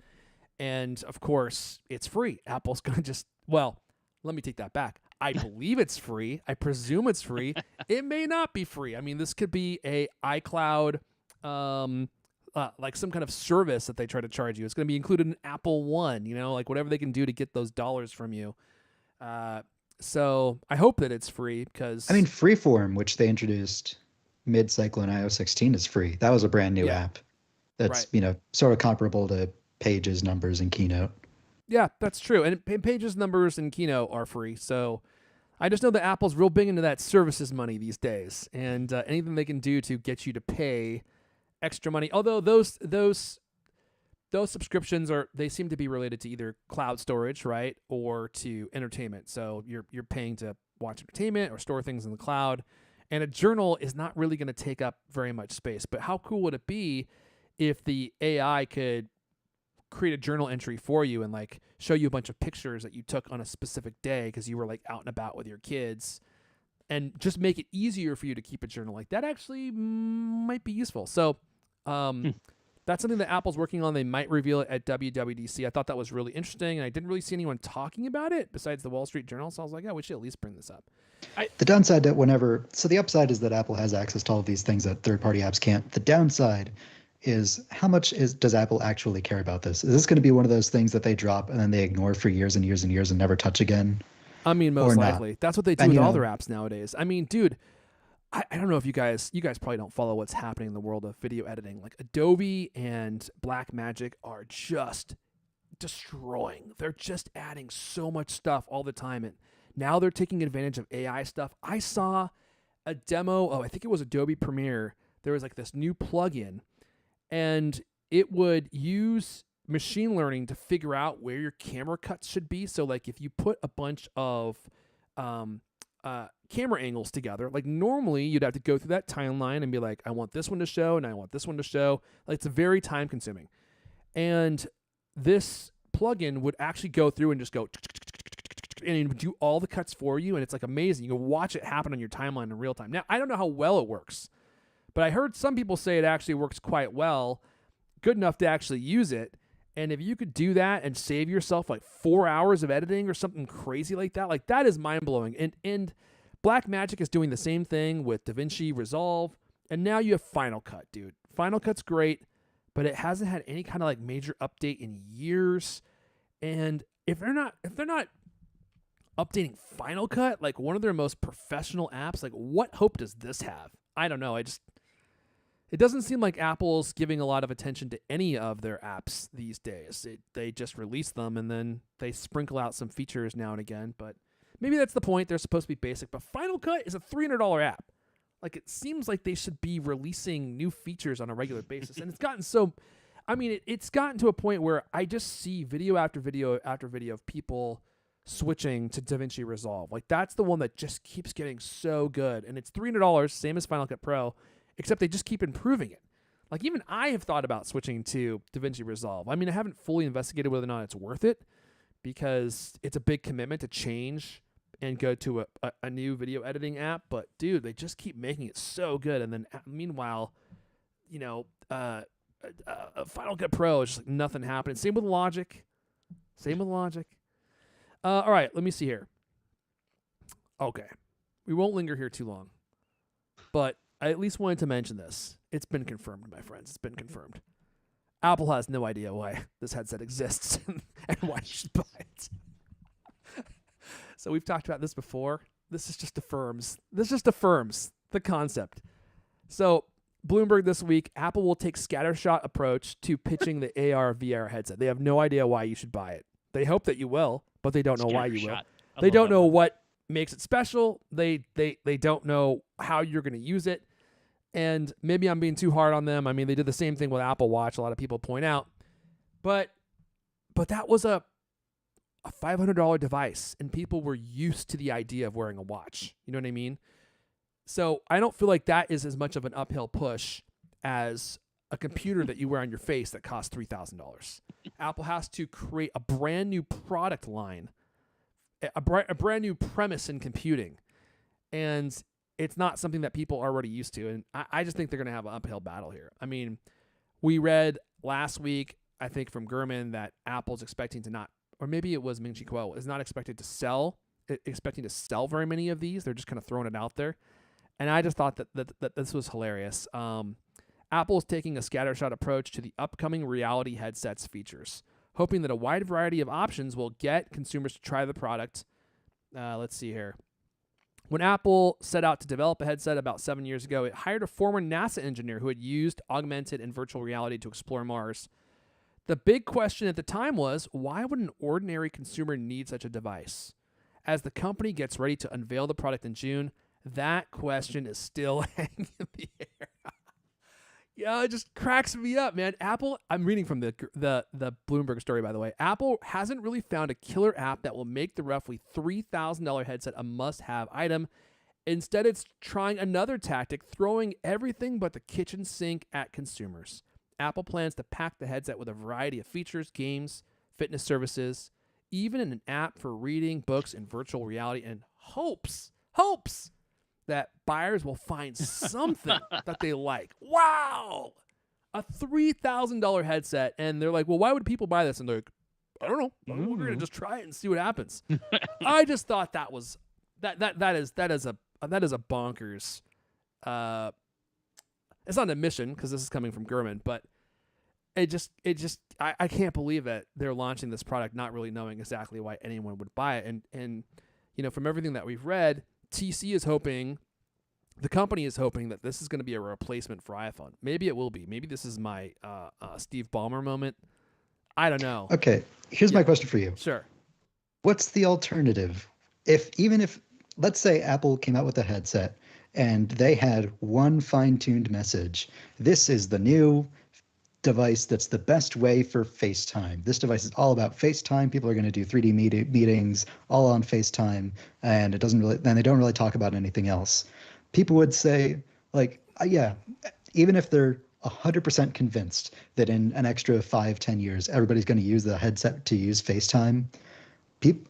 And of course, it's free. Apple's going to just, well, let me take that back. I believe it's free. I presume it's free. It may not be free. I mean, this could be a iCloud, like some kind of service that they try to charge you. It's going to be included in Apple One, like whatever they can do to get those dollars from you. So I hope that it's free because... I mean, Freeform, which they introduced mid-cycle in iOS 16 is free. That was a brand new app that's, sort of comparable to Pages, Numbers, and Keynote. Yeah, that's true. And Pages, Numbers, and Keynote are free. So I just know that Apple's real big into that services money these days. And anything they can do to get you to pay extra money. Although those subscriptions they seem to be related to either cloud storage, right, or to entertainment. So you're paying to watch entertainment or store things in the cloud. And a journal is not really going to take up very much space. But how cool would it be if the AI could create a journal entry for you and like show you a bunch of pictures that you took on a specific day because you were like out and about with your kids, and just make it easier for you to keep a journal? Like that actually might be useful. So that's something that Apple's working on. They might reveal it at WWDC. I thought that was really interesting, and I didn't really see anyone talking about it besides the Wall Street Journal. So I was like, we should at least bring this up. The downside that the upside is that Apple has access to all of these things that third-party apps can't. The downside is how much does Apple actually care about this? Is this going to be one of those things that they drop and then they ignore for years and years and years and never touch again? I mean, most likely. That's what they do with all their apps nowadays. I mean, dude, I don't know if you guys probably don't follow what's happening in the world of video editing. Like Adobe and Blackmagic are just destroying. They're just adding so much stuff all the time. And now they're taking advantage of AI stuff. I saw a demo. I think it was Adobe Premiere. There was like this new plugin, and it would use machine learning to figure out where your camera cuts should be. So like if you put a bunch of camera angles together, like normally you'd have to go through that timeline and be like, I want this one to show and I want this one to show. Like it's very time consuming. And this plugin would actually go through and just go and it would do all the cuts for you. And it's like amazing. You can watch it happen on your timeline in real time. Now, I don't know how well it works, but I heard some people say it actually works quite well, good enough to actually use it. And if you could do that and save yourself like 4 hours of editing or something crazy like that is mind-blowing. And Blackmagic is doing the same thing with DaVinci Resolve. And now you have Final Cut, dude. Final Cut's great, but it hasn't had any kind of like major update in years. And if they're not updating Final Cut, like one of their most professional apps, like what hope does this have? I don't know. It doesn't seem like Apple's giving a lot of attention to any of their apps these days. They just release them and then they sprinkle out some features now and again. But maybe that's the point. They're supposed to be basic. But Final Cut is a $300 app. Like it seems like they should be releasing new features on a regular basis. And it's gotten so... I mean, it's gotten to a point where I just see video after video after video of people switching to DaVinci Resolve. Like that's the one that just keeps getting so good. And it's $300, same as Final Cut Pro, except they just keep improving it. Like even I have thought about switching to DaVinci Resolve. I mean, I haven't fully investigated whether or not it's worth it because it's a big commitment to change and go to a new video editing app. But dude, they just keep making it so good. And then meanwhile, Final Cut Pro is just like nothing happening. Same with Logic. All right, let me see here. Okay. We won't linger here too long. But I at least wanted to mention this. It's been confirmed, my friends. It's been confirmed. Apple has no idea why this headset exists and why you should buy it. So we've talked about this before. This just affirms the concept. So Bloomberg this week, Apple will take scattershot approach to pitching the AR VR headset. They have no idea why you should buy it. They hope that you will, but they don't know why you will. They don't know what makes it special. They don't know how you're going to use it. And maybe I'm being too hard on them. I mean, they did the same thing with Apple Watch, a lot of people point out. But that was a $500 device, and people were used to the idea of wearing a watch. You know what I mean? So I don't feel like that is as much of an uphill push as a computer that you wear on your face that costs $3,000. Apple has to create a brand new product line, a brand new premise in computing. And it's not something that people are already used to. And I just think they're going to have an uphill battle here. I mean, we read last week, I think from Gurman, that Apple's expecting to not, or maybe it was Ming-Chi Kuo, is not expecting to sell very many of these. They're just kind of throwing it out there. And I just thought that this was hilarious. Apple is taking a scattershot approach to the upcoming reality headsets features, hoping that a wide variety of options will get consumers to try the product. Let's see here. When Apple set out to develop a headset about 7 years ago, it hired a former NASA engineer who had used augmented and virtual reality to explore Mars. The big question at the time was, why would an ordinary consumer need such a device? As the company gets ready to unveil the product in June, that question is still hanging in the air. Yeah, it just cracks me up, man. Apple, I'm reading from the Bloomberg story, by the way. Apple hasn't really found a killer app that will make the roughly $3,000 headset a must-have item. Instead, it's trying another tactic, throwing everything but the kitchen sink at consumers. Apple plans to pack the headset with a variety of features, games, fitness services, even an app for reading books in virtual reality, and hopes that buyers will find something that they like. Wow! A $3,000 headset, and they're like, well, why would people buy this? And they're like, I don't know. We're going to just try it and see what happens. I just thought that was that is a bonkers. It's not an admission because this is coming from Gurman, but I can't believe that they're launching this product not really knowing exactly why anyone would buy it. And from everything that we've read, TC is hoping, the company is hoping that this is going to be a replacement for iPhone. Maybe it will be. Maybe this is my Steve Ballmer moment. I don't know. Okay, here's my question for you. Sure. What's the alternative? Even if, let's say Apple came out with a headset and they had one fine-tuned message. This is the new device that's the best way for FaceTime. This device is all about FaceTime. People are going to do 3D meetings all on FaceTime, and they don't really talk about anything else. People would say, like, yeah, even if they're 100% convinced that in an extra 5-10 years, everybody's going to use the headset to use FaceTime,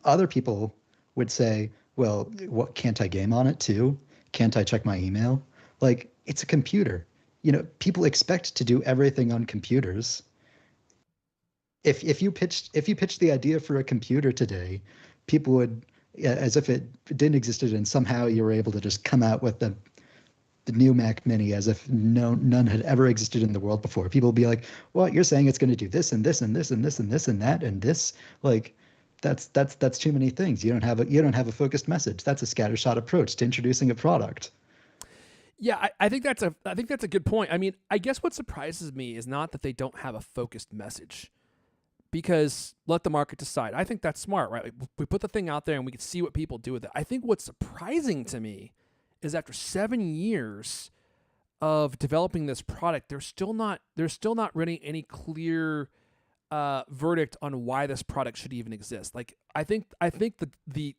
other people would say, well, what, can't I game on it too? Can't I check my email? Like, it's a computer. People expect to do everything on computers. If you pitched the idea for a computer today, people would, as if it didn't exist, and somehow you were able to just come out with the new Mac Mini as if none had ever existed in the world before. People would be like, "Well, you're saying it's going to do this and this and this and this and this and that and this." Like, that's too many things. You don't have a focused message. That's a scattershot approach to introducing a product. Yeah, I think that's a good point. I mean, I guess what surprises me is not that they don't have a focused message, because let the market decide. I think that's smart, right? We put the thing out there and we can see what people do with it. I think what's surprising to me is after 7 years of developing this product, there's still not really any clear verdict on why this product should even exist. Like, I think the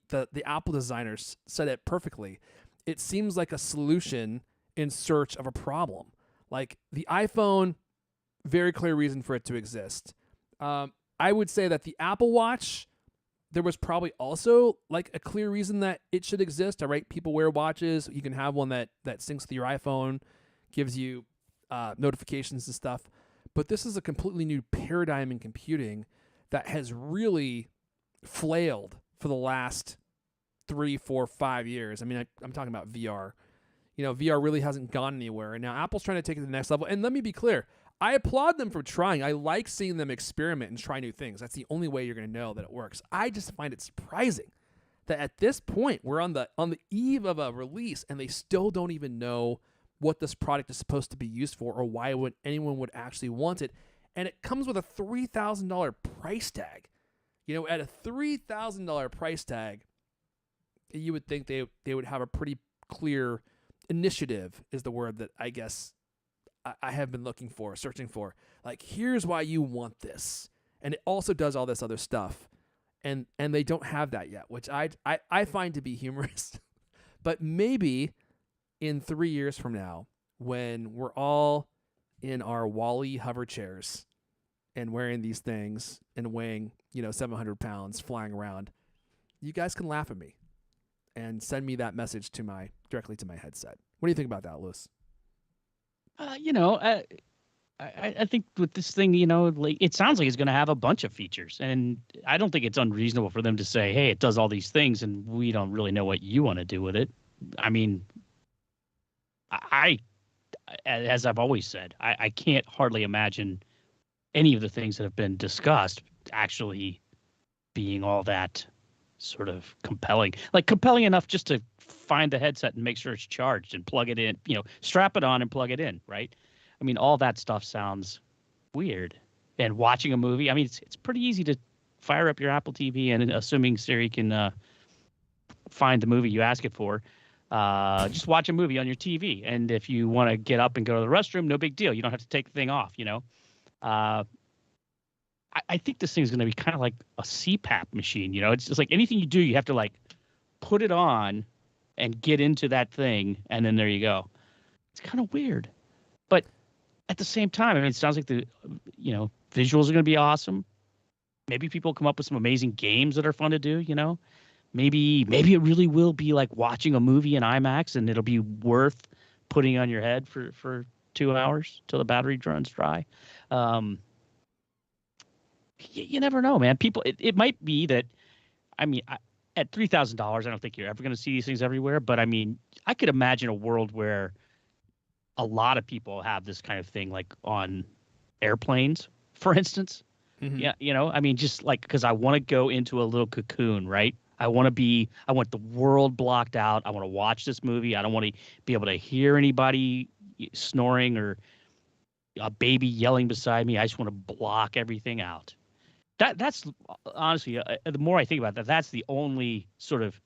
Apple designers said it perfectly. It seems like a solution in search of a problem. Like the iPhone, very clear reason for it to exist. I would say that the Apple Watch, there was probably also like a clear reason that it should exist. All right, people wear watches. You can have one that syncs with your iPhone, gives you notifications and stuff. But this is a completely new paradigm in computing that has really flailed for the last 3, 4, 5 years. I mean, I'm talking about VR. VR really hasn't gone anywhere. And now Apple's trying to take it to the next level. And let me be clear. I applaud them for trying. I like seeing them experiment and try new things. That's the only way you're going to know that it works. I just find it surprising that at this point, we're on the eve of a release and they still don't even know what this product is supposed to be used for or why anyone would actually want it. And it comes with a $3,000 price tag. At a $3,000 price tag, you would think they would have a pretty clear initiative, is the word that I guess I have been searching for. Like, here's why you want this. And it also does all this other stuff. And they don't have that yet, which I find to be humorous. But maybe in 3 years from now, when we're all in our Wally hover chairs and wearing these things and weighing, 700 pounds flying around, you guys can laugh at me and send me that message directly to my headset. What do you think about that, Lewis? I think with this thing, like, it sounds like it's going to have a bunch of features, and I don't think it's unreasonable for them to say, hey, it does all these things and we don't really know what you want to do with it. I mean, as I've always said, I can't hardly imagine any of the things that have been discussed actually being all that sort of compelling, like compelling enough just to find the headset and make sure it's charged and plug it in, strap it on and plug it in, right? I mean, all that stuff sounds weird. And watching a movie, I mean, it's pretty easy to fire up your Apple TV and, assuming Siri can find the movie you ask it for, just watch a movie on your TV. And if you want to get up and go to the restroom, no big deal. You don't have to take the thing off, I think this thing is going to be kind of like a CPAP machine. It's just like anything you do, you have to like put it on and get into that thing, and then there you go. It's kind of weird, but at the same time, I mean, it sounds like the visuals are going to be awesome. Maybe people come up with some amazing games that are fun to do. Maybe it really will be like watching a movie in IMAX, and it'll be worth putting on your head for 2 hours till the battery runs dry. You never know, man. People, it might be that, I mean, at $3,000, I don't think you're ever going to see these things everywhere. But I mean, I could imagine a world where a lot of people have this kind of thing, like on airplanes, for instance. Mm-hmm. Yeah, I mean, just like, because I want to go into a little cocoon, right? I want the world blocked out. I want to watch this movie. I don't want to be able to hear anybody snoring or a baby yelling beside me. I just want to block everything out. That's honestly, the more I think about that, that's the only sort of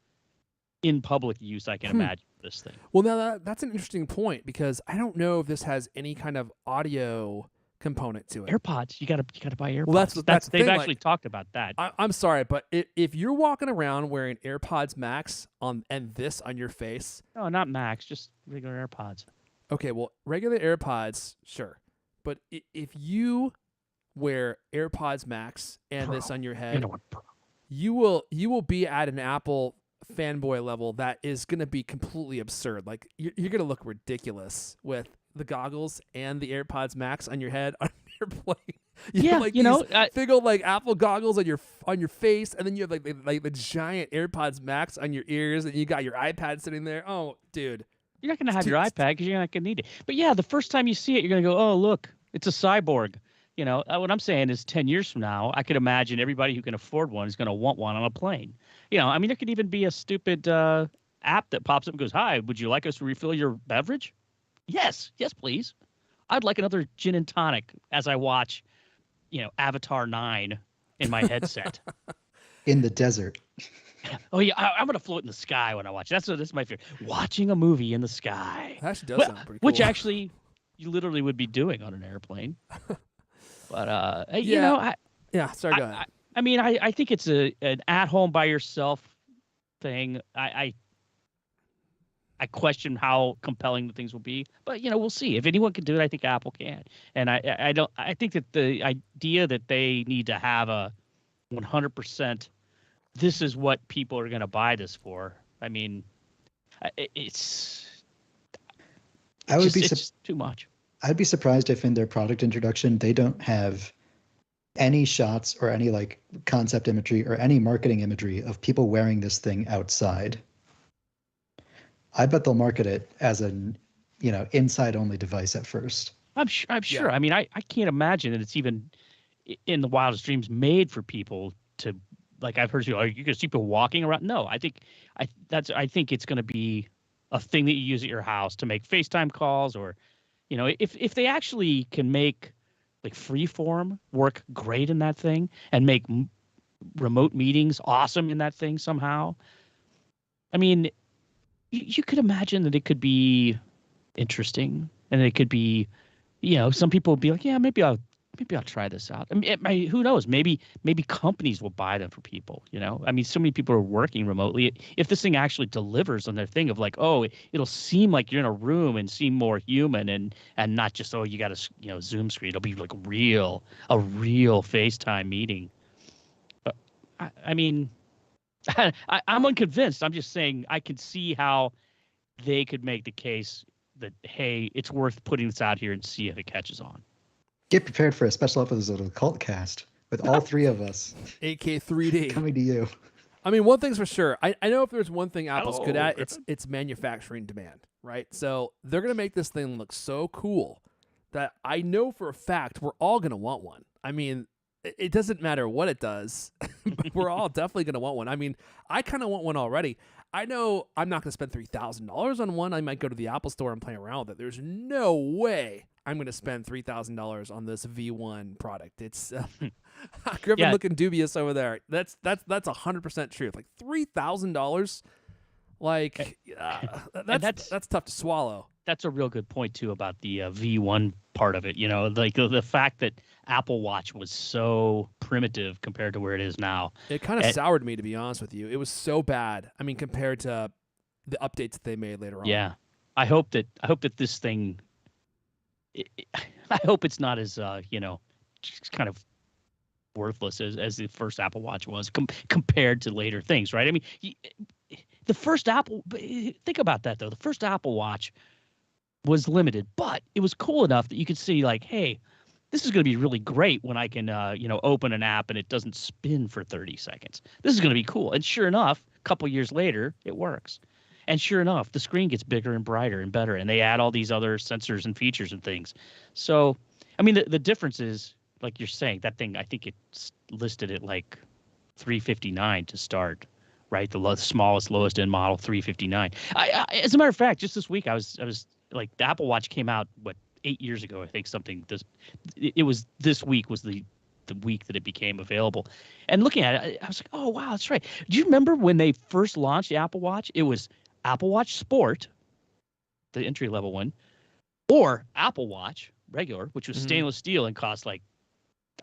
in public use I can imagine for this thing. Well, now that's an interesting point, because I don't know if this has any kind of audio component to it. AirPods, you gotta buy AirPods. Well, that's they've the thing, actually talked about that. I'm sorry, but if you're walking around wearing AirPods Max and this on your face, No, not Max, just regular AirPods. okay, well, regular AirPods, sure, but if you wear AirPods Max and Pro. this on your head, You know what, Pro? you will be at an Apple fanboy level that is going to be completely absurd. Like you're going to look ridiculous with the goggles and the AirPods Max on your head on your plane. Yeah, like these big old like Apple goggles on your face, and then you have like the giant AirPods Max on your ears, and you got your iPad sitting there. Oh, dude, You're not going to have your iPad because you're not going to need it. But yeah, the first time you see it, you're going to go, oh, look, it's a cyborg. What I'm saying is 10 years from now, I could imagine everybody who can afford one is going to want one on a plane. I mean, there could even be a stupid app that pops up and goes, hi, would you like us to refill your beverage? Yes, please. I'd like another gin and tonic as I watch, Avatar 9 in my headset. In the desert. Oh, yeah, I'm going to float in the sky when I watch. That's my favorite. Watching a movie in the sky. That actually does sound pretty cool. Which actually you literally would be doing on an airplane. But, yeah, sorry, go ahead. I mean, I think it's an at-home by yourself thing. I question how compelling the things will be, but we'll see. If anyone can do it, I think Apple can. And I think that the idea that they need to have a 100%, this is what people are going to buy this for. I mean, it's too much. I'd be surprised if in their product introduction they don't have any shots or any like concept imagery or any marketing imagery of people wearing this thing outside. I bet they'll market it as an, inside only device at first. I'm sure. Yeah. I mean, I can't imagine that it's even in the wildest dreams made for people to, like, I've heard people, you can see people walking around. No, I think it's going to be a thing that you use at your house to make FaceTime calls, or, if they actually can make like Freeform work great in that thing and make remote meetings awesome in that thing somehow. I mean, you could imagine that it could be interesting, and it could be, some people would be like, yeah, maybe I'll maybe I'll try this out. I mean, who knows? Maybe companies will buy them for people. I mean, so many people are working remotely. If this thing actually delivers on their thing of like, oh, it'll seem like you're in a room and seem more human and not just, oh, you got a Zoom screen. It'll be like a real FaceTime meeting. But I mean, I'm unconvinced. I'm just saying I can see how they could make the case that, hey, it's worth putting this out here and see if it catches on. Get prepared for a special episode of the CultCast with all three of us. 8K 3D. Coming to you. I mean, one thing's for sure. I know if there's one thing Apple's good at, it's manufacturing demand, right? So they're going to make this thing look so cool that I know for a fact we're all going to want one. I mean, it doesn't matter what it does, but we're all definitely going to want one. I mean, I kind of want one already. I know I'm not going to spend $3,000 on one. I might go to the Apple store and play around with it. There's no way I'm going to spend $3,000 on this V1 product. It's Griffin looking dubious over there. That's 100% truth. Like $3,000, like that's tough to swallow. That's a real good point too about the V1 part of it. Like the fact that Apple Watch was so primitive compared to where it is now. It kind of soured me, to be honest with you. It was so bad. I mean, compared to the updates that they made later on. Yeah, I hope that this thing. I hope it's not as just kind of worthless as the first Apple Watch was compared to later things, right? I mean, the first Apple. Think about that though. The first Apple Watch was limited, but it was cool enough that you could see like, hey, this is going to be really great when I can open an app and it doesn't spin for 30 seconds. This is going to be cool. And sure enough, a couple years later, it works. And sure enough, the screen gets bigger and brighter and better, and they add all these other sensors and features and things. So, I mean, the difference is, like you're saying, that thing, I think it's listed at like $359 to start, right? The smallest, lowest end model, $359. As a matter of fact, just this week, I was like, the Apple Watch came out, 8 years ago, I think something. It was this week was the week that it became available. And looking at it, I was like, oh, wow, that's right. Do you remember when they first launched the Apple Watch? It was Apple Watch Sport, the entry-level one, or Apple Watch regular, which was stainless steel and cost like,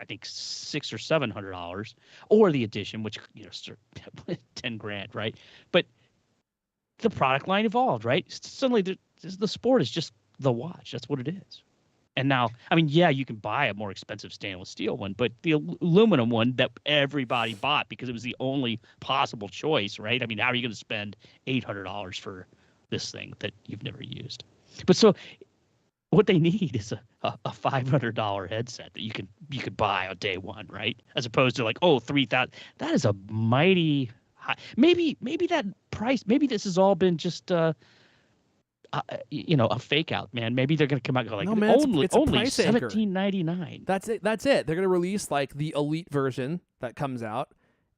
I think $600 or $700, or the edition, which, $10,000, right? But the product line evolved, right? Suddenly the Sport is just the watch. That's what it is. And now, I mean, yeah, you can buy a more expensive stainless steel one, but the aluminum one that everybody bought because it was the only possible choice, right? I mean, how are you going to spend $800 for this thing that you've never used? But so what they need is a $500 headset that you could buy on day one, right? As opposed to like, oh, $3,000. That is a mighty high. Maybe that price. Maybe this has all been just a fake out, man. Maybe they're gonna come out and go like, no, man, only $17.99. That's it. They're gonna release like the elite version that comes out,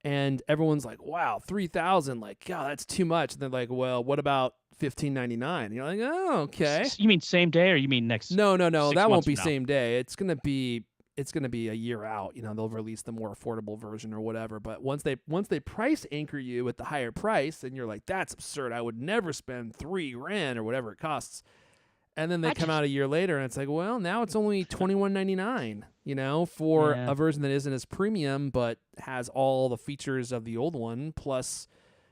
and everyone's like, wow, $3,000. Like, God, that's too much. And they're like, well, what about $15.99? And you're like, oh, okay. You mean same day, or you mean next? No. That won't be same day. It's gonna be a year out. They'll release the more affordable version or whatever. But once they price anchor you at the higher price, and you're like, that's absurd. I would never spend $3,000 or whatever it costs. And then they come out a year later, and it's like, well, now it's only $21.99. For a version that isn't as premium, but has all the features of the old one plus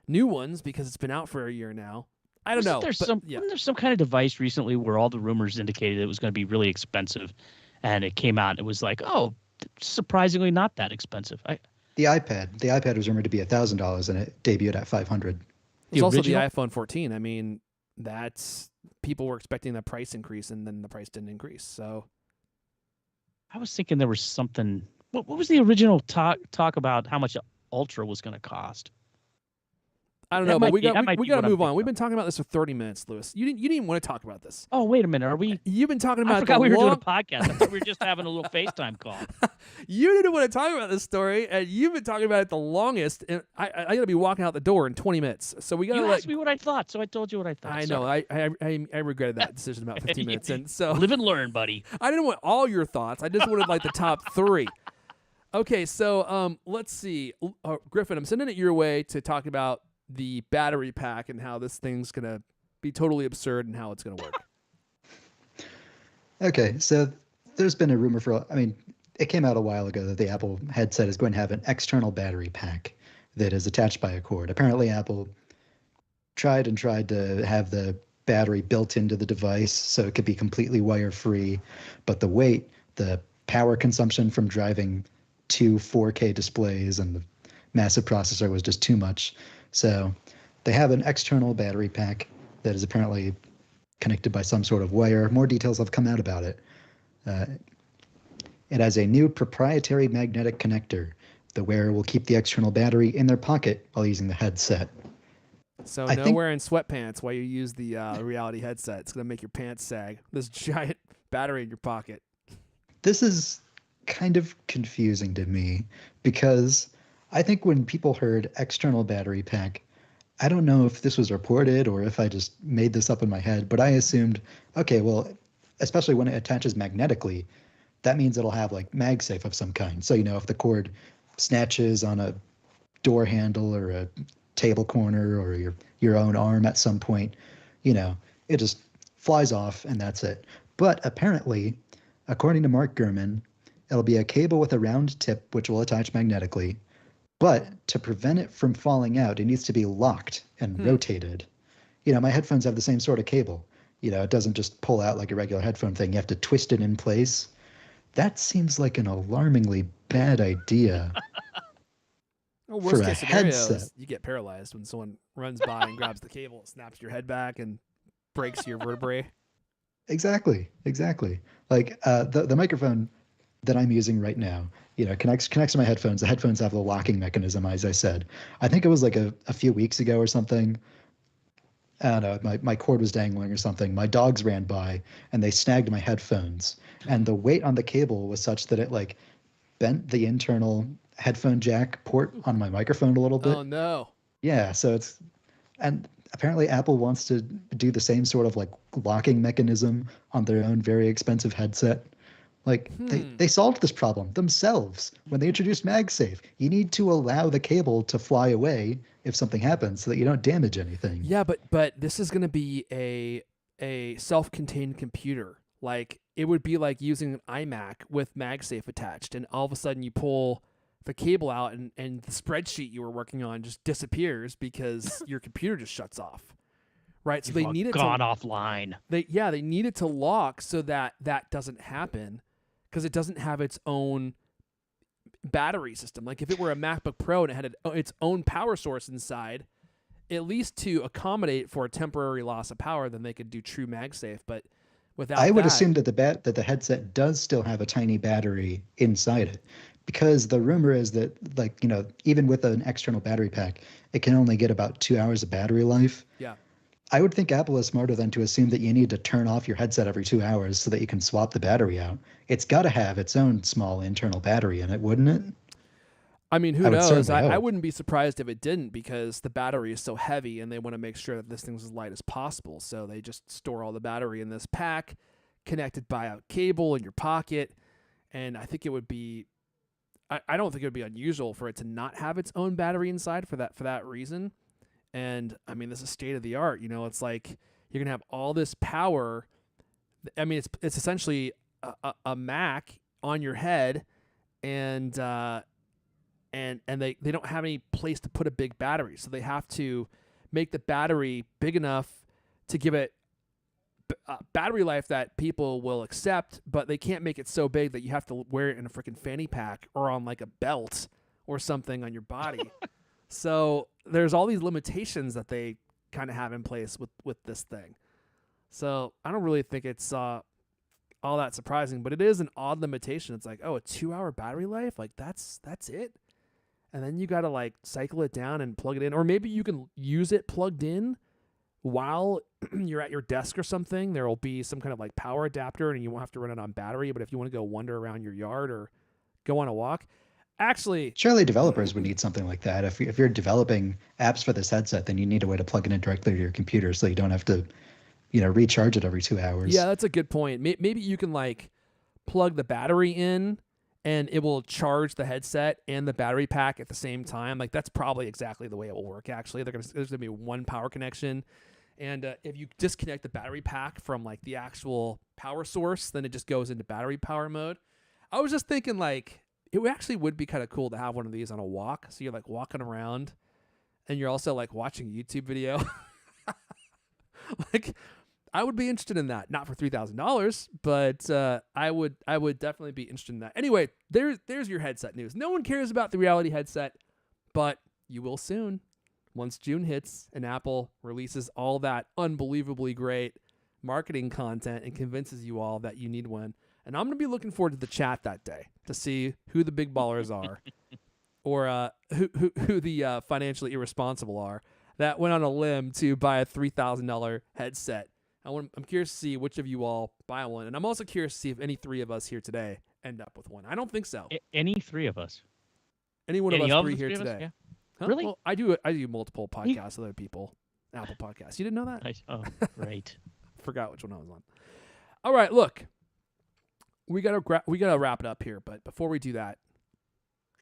new ones because it's been out for a year now. I don't know. Wasn't there some kind of device recently where all the rumors indicated it was going to be really expensive? And it came out, it was like, oh, surprisingly not that expensive. The iPad was rumored to be $1,000, and it debuted at $500. It's also the iPhone 14. I mean, people were expecting the price increase, and then the price didn't increase. So, I was thinking there was something. What was the original talk about how much Ultra was going to cost? I don't know, but we got to move on. We've been talking about this for 30 minutes, Lewis. You didn't even want to talk about this. Oh, wait a minute. Are we? You've been talking about. I forgot we were doing a podcast. I thought we were just having a little FaceTime call. You didn't want to talk about this story, and you've been talking about it the longest. And I got to be walking out the door in 20 minutes, so we got to. You asked me what I thought, so I told you what I thought. I know. I regretted that decision about 15 minutes, and so live and learn, buddy. I didn't want all your thoughts. I just wanted like the top 3. Okay, so let's see, Griffin. I'm sending it your way to talk about the battery pack and how this thing's going to be totally absurd and how it's going to work. Okay, so there's been a rumor it came out a while ago that the Apple headset is going to have an external battery pack that is attached by a cord. Apparently, Apple tried and tried to have the battery built into the device so it could be completely wire free, but the weight, the power consumption from driving two 4K displays and the massive processor was just too much. So they have an external battery pack that is apparently connected by some sort of wire. More details have come out about it. It has a new proprietary magnetic connector. The wearer will keep the external battery in their pocket while using the headset. So I no think- wearing sweatpants while you use the reality headset. It's going to make your pants sag. This giant battery in your pocket. This is kind of confusing to me because I think when people heard external battery pack, I don't know if this was reported or if I just made this up in my head, but I assumed, okay, well, especially when it attaches magnetically, that means it'll have like MagSafe of some kind. So, if the cord snatches on a door handle or a table corner or your own arm at some point, it just flies off and that's it. But apparently, according to Mark Gurman, it'll be a cable with a round tip which will attach magnetically. But to prevent it from falling out, it needs to be locked and rotated. My headphones have the same sort of cable. It doesn't just pull out like a regular headphone thing. You have to twist it in place. That seems like an alarmingly bad idea. Well, worst For a case scenario headset. is you get paralyzed when someone runs by and grabs the cable, snaps your head back, and breaks your vertebrae. Exactly. Like the microphone that I'm using right now, connects to my headphones. The headphones have the locking mechanism, as I said. I think it was like a few weeks ago or something. I don't know, my cord was dangling or something. My dogs ran by and they snagged my headphones. And the weight on the cable was such that it like bent the internal headphone jack port on my microphone a little bit. Oh no. Yeah, and apparently Apple wants to do the same sort of like locking mechanism on their own very expensive headset. Like they solved this problem themselves when they introduced MagSafe. You need to allow the cable to fly away if something happens so that you don't damage anything. Yeah, but this is going to be a self-contained computer. Like it would be like using an iMac with MagSafe attached, and all of a sudden you pull the cable out and the spreadsheet you were working on just disappears because your computer just shuts off. Right? So they need it gone to offline. they need it to lock so that doesn't happen because it doesn't have its own battery system. Like if it were a MacBook Pro and it had its own power source inside, at least to accommodate for a temporary loss of power, then they could do true MagSafe. But without I would that, assume that the headset does still have a tiny battery inside it, because the rumor is that even with an external battery pack, it can only get about 2 hours of battery life. Yeah. I would think Apple is smarter than to assume that you need to turn off your headset every 2 hours so that you can swap the battery out. It's got to have its own small internal battery in it, wouldn't it? I mean, who I would knows? certainly I hope. wouldn't be surprised if it didn't because the battery is so heavy and they want to make sure that this thing's as light as possible. So they just store all the battery in this pack connected by a cable in your pocket. And I think it would be I don't think it would be unusual for it to not have its own battery inside for that reason. And I mean, this is state of the art. It's like you're gonna have all this power. I mean, it's essentially a Mac on your head, and they don't have any place to put a big battery, so they have to make the battery big enough to give it battery life that people will accept, but they can't make it so big that you have to wear it in a freaking fanny pack or on like a belt or something on your body. So there's all these limitations that they kind of have in place with this thing. So I don't really think it's all that surprising, but it is an odd limitation. It's like, oh, a 2-hour battery life? Like that's it? And then you got to like cycle it down and plug it in. Or maybe you can use it plugged in while you're at your desk or something. There will be some kind of like power adapter and you won't have to run it on battery. But if you want to go wander around your yard or go on a walk, actually, Surely developers would need something like that. If you're developing apps for this headset, then you need a way to plug it in directly to your computer so you don't have to, recharge it every 2 hours. yeah, that's a good point. Maybe you can like plug the battery in and it will charge the headset and the battery pack at the same time. Like that's probably exactly the way it will work. Actually, there's going to be one power connection. And if you disconnect the battery pack from like the actual power source, then it just goes into battery power mode. I was just thinking, like, it actually would be kind of cool to have one of these on a walk. So you're like walking around, and you're also like watching a YouTube video. Like, I would be interested in that. Not for $3,000, but I would definitely be interested in that. Anyway, there's your headset news. No one cares about the reality headset, but you will soon. Once June hits and Apple releases all that unbelievably great marketing content and convinces you all that you need one. And I'm going to be looking forward to the chat that day to see who the big ballers are or who the financially irresponsible are that went on a limb to buy a $3,000 headset. I'm curious to see which of you all buy one. And I'm also curious to see if any three of us here today end up with one. I don't think so. Any three of us. Any one of us three here of us? today. Yeah. Huh? Really? Well, I do multiple podcasts with other people. Apple podcasts. You didn't know that? Oh, right. Forgot which one I was on. All right, look. We gotta wrap it up here, but before we do that,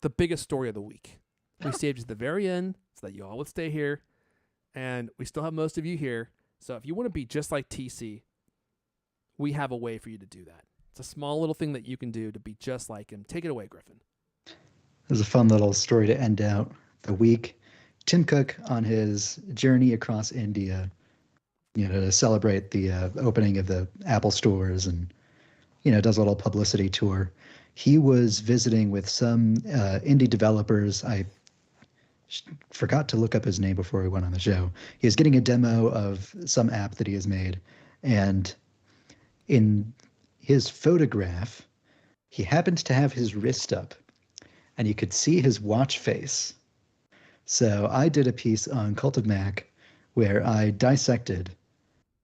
the biggest story of the week. We saved you to the very end so that you all would stay here, and we still have most of you here. So if you want to be just like TC, we have a way for you to do that. It's a small little thing that you can do to be just like him. Take it away, Griffin. There's a fun little story to end out the week. Tim Cook on his journey across India, to celebrate the opening of the Apple stores and, does a little publicity tour. He was visiting with some indie developers. I forgot to look up his name before we went on the show. He was getting a demo of some app that he has made. And in his photograph, he happened to have his wrist up and you could see his watch face. So I did a piece on Cult of Mac where I dissected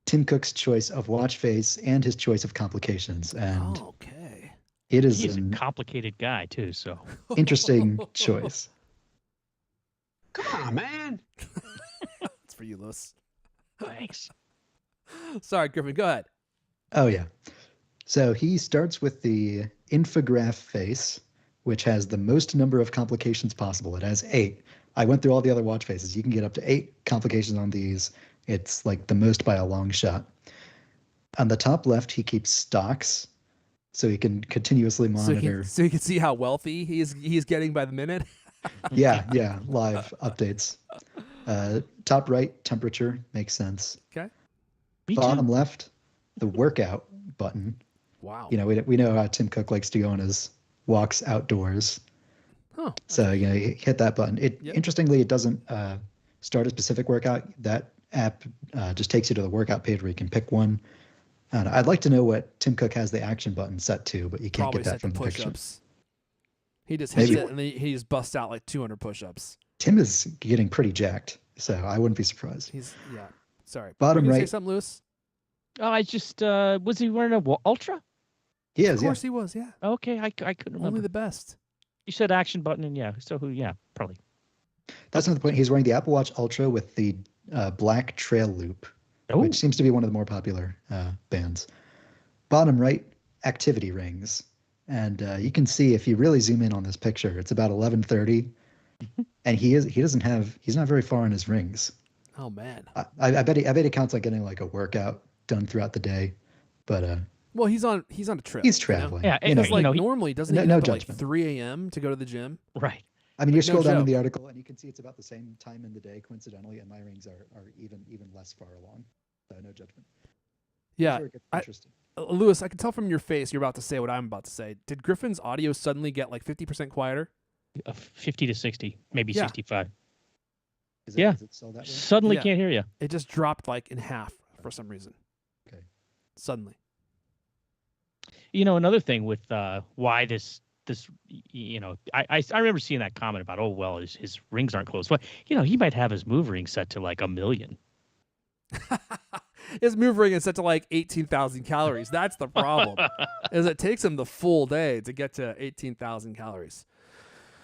Tim Cook's choice of watch face and his choice of complications. And okay. It is He's a complicated guy, too, so. Interesting choice. Come on, man. It's for you, Lewis. Thanks. Sorry, Griffin, go ahead. Oh, yeah. So he starts with the infograph face, which has the most number of complications possible. It has 8. I went through all the other watch faces. You can get up to 8 complications on these. It's like the most by a long shot. On the top left, he keeps stocks, so he can continuously monitor. So you can see how wealthy he's getting by the minute. Yeah, live updates. Top right, temperature, makes sense. Okay. Me Bottom too. left, the workout button. Wow. We know how Tim Cook likes to go on his walks outdoors. Huh. So you hit that button. Interestingly, it doesn't start a specific workout. That app just takes you to the workout page where you can pick one. I'd like to know what Tim Cook has the action button set to, but you can't Probably get that set from to the picture. push-ups. He just hits Maybe. it and then he just busts out like 200 push-ups. Tim is getting pretty jacked, so I wouldn't be surprised. Sorry. Bottom Were you gonna right. Say something, Lewis? Oh, I just, was he wearing a Ultra? He Of is, course he was. Yeah. Okay, I couldn't remember. Only the best. You said action button, and probably. That's another point. He's wearing the Apple Watch Ultra with the black trail loop, Oh, which seems to be one of the more popular bands. Bottom right, activity rings. And you can see if you really zoom in on this picture, it's about 11:30, and he's not very far on his rings. Oh man. I bet he counts like getting like a workout done throughout the day, but Well, he's on a trip. he's traveling. Yeah, Because you know, he- normally doesn't No- he no get up at, like judgment. 3 a.m. to go to the gym? right. I mean, you Like, scroll no down in joke. the article and you can see it's about the same time in the day, coincidentally, and my rings are even less far along. So no judgment. Yeah. That's where it gets interesting. Lewis, I can tell from your face you're about to say what I'm about to say. Did Griffin's audio suddenly get like 50% quieter? 50 to 60, maybe Yeah. 65. Is Yeah. Is it still that way? Suddenly Yeah. can't hear you. It just dropped like in half for some reason. Okay. Suddenly. Another thing with why this I remember seeing that comment about, oh well, his rings aren't close. Well, he might have his move ring set to like 1 million. His move ring is set to like 18,000 calories. That's the problem. Is it takes him the full day to get to 18,000 calories.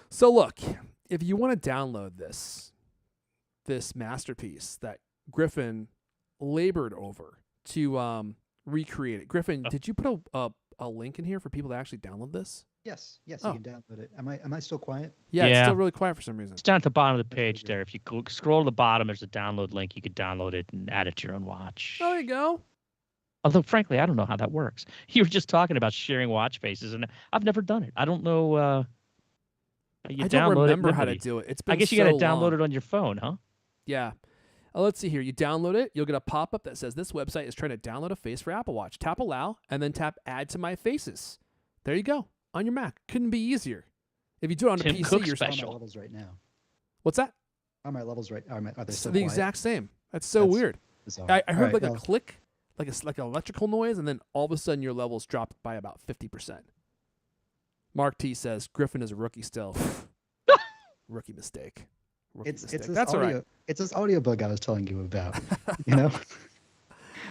So look, if you want to download this masterpiece that Griffin labored over to recreate it. Griffin, did you put a link in here for people to actually download this? Yes, Oh. you can download it. Am I still quiet? Yeah, it's Yeah. still really quiet for some reason. It's down at the bottom of the Okay, page good. there. If you scroll to the bottom, there's a download link. You could download it and add it to your own watch. Oh, there you go. Although, frankly, I don't know how that works. You were just talking about sharing watch faces, and I've never done it. I don't know. You I don't download remember it. how to do it. It's been I guess you so got to download long. it on your phone, huh? Yeah. Let's see here. You download it. You'll get a pop-up that says this website is trying to download a face for Apple Watch. Tap allow and then tap add to my faces. There you go. On your Mac. Couldn't be easier. If you do it on Tim a PC, Cook you're special. How are my levels right now? What's that? How are my levels right? Are they It's still the quiet? exact same. That's so That's weird. bizarre. I heard All like right, a click, like an electrical noise, and then all of a sudden your levels dropped by about 50%. Mark T says Griffin is a rookie still. Rookie mistake. It's this That's audio. all right. It's this audiobook I was telling you about. You know.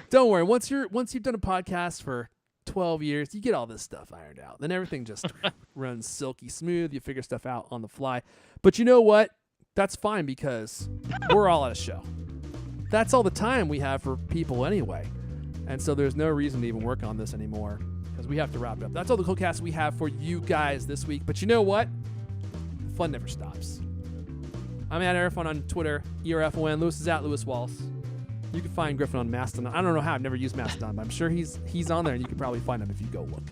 Don't worry. Once you've done a podcast for 12 years, you get all this stuff ironed out. Then everything just runs silky smooth. You figure stuff out on the fly. But you know what? That's fine because we're all at a show. That's all the time we have for people anyway. And so there's no reason to even work on this anymore because we have to wrap it up. That's all the CultCast we have for you guys this week. But you know what? The fun never stops. I'm at Airfun on Twitter, ERFON. Lewis is at Lewis Walls. You can find Griffin on Mastodon. I don't know how. I've never used Mastodon, but I'm sure he's on there, and you can probably find him if you go look.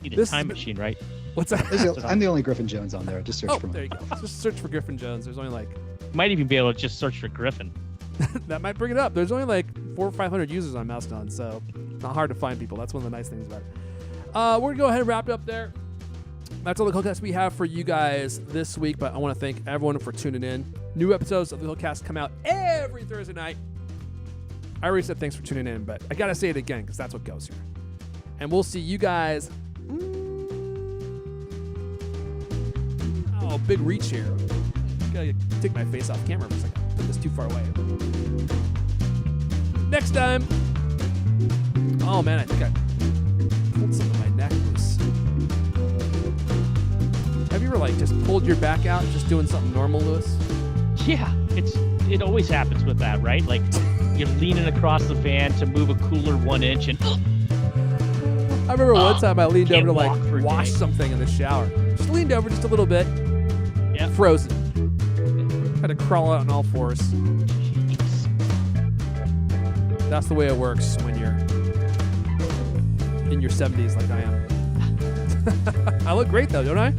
Need a This- time machine, right? What's that? I'm the only Griffin Jones on there. Just search Oh, for there me. you go. Just search for Griffin Jones. There's only like Might even be able to just search for Griffin. that might bring it up. There's only like 400 or 500 users on Mastodon, so not hard to find people. That's one of the nice things about it. We're gonna go ahead and wrap it up there. That's all the CultCast we have for you guys this week. But I want to thank everyone for tuning in. New episodes of the CultCast come out every Thursday night. I already said thanks for tuning in, but I gotta say it again because that's what goes here. And we'll see you guys. Oh, big reach here. Gotta take my face off camera for a second. Put this too far away. Next time. Oh man, I think I pulled something in my neck loose. Have you ever like just pulled your back out just doing something normal, Lewis? Yeah, it always happens with that, right? Like you're leaning across the van to move a cooler 1 inch, and I remember one time I leaned over can't to walk for like a wash day. something in the shower. Just leaned over just a little bit. Yeah. Frozen. Had to crawl out on all fours. Jeez. That's the way it works when you're in your 70s like I am. I look great though, don't I?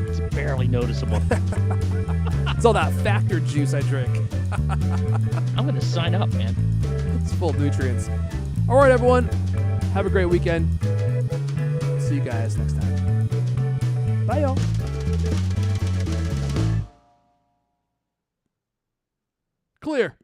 It's barely noticeable. It's all that factor juice I drink. I'm gonna sign up, man. It's full of nutrients. All right, everyone. Have a great weekend. See you guys next time. Bye, y'all. Clear.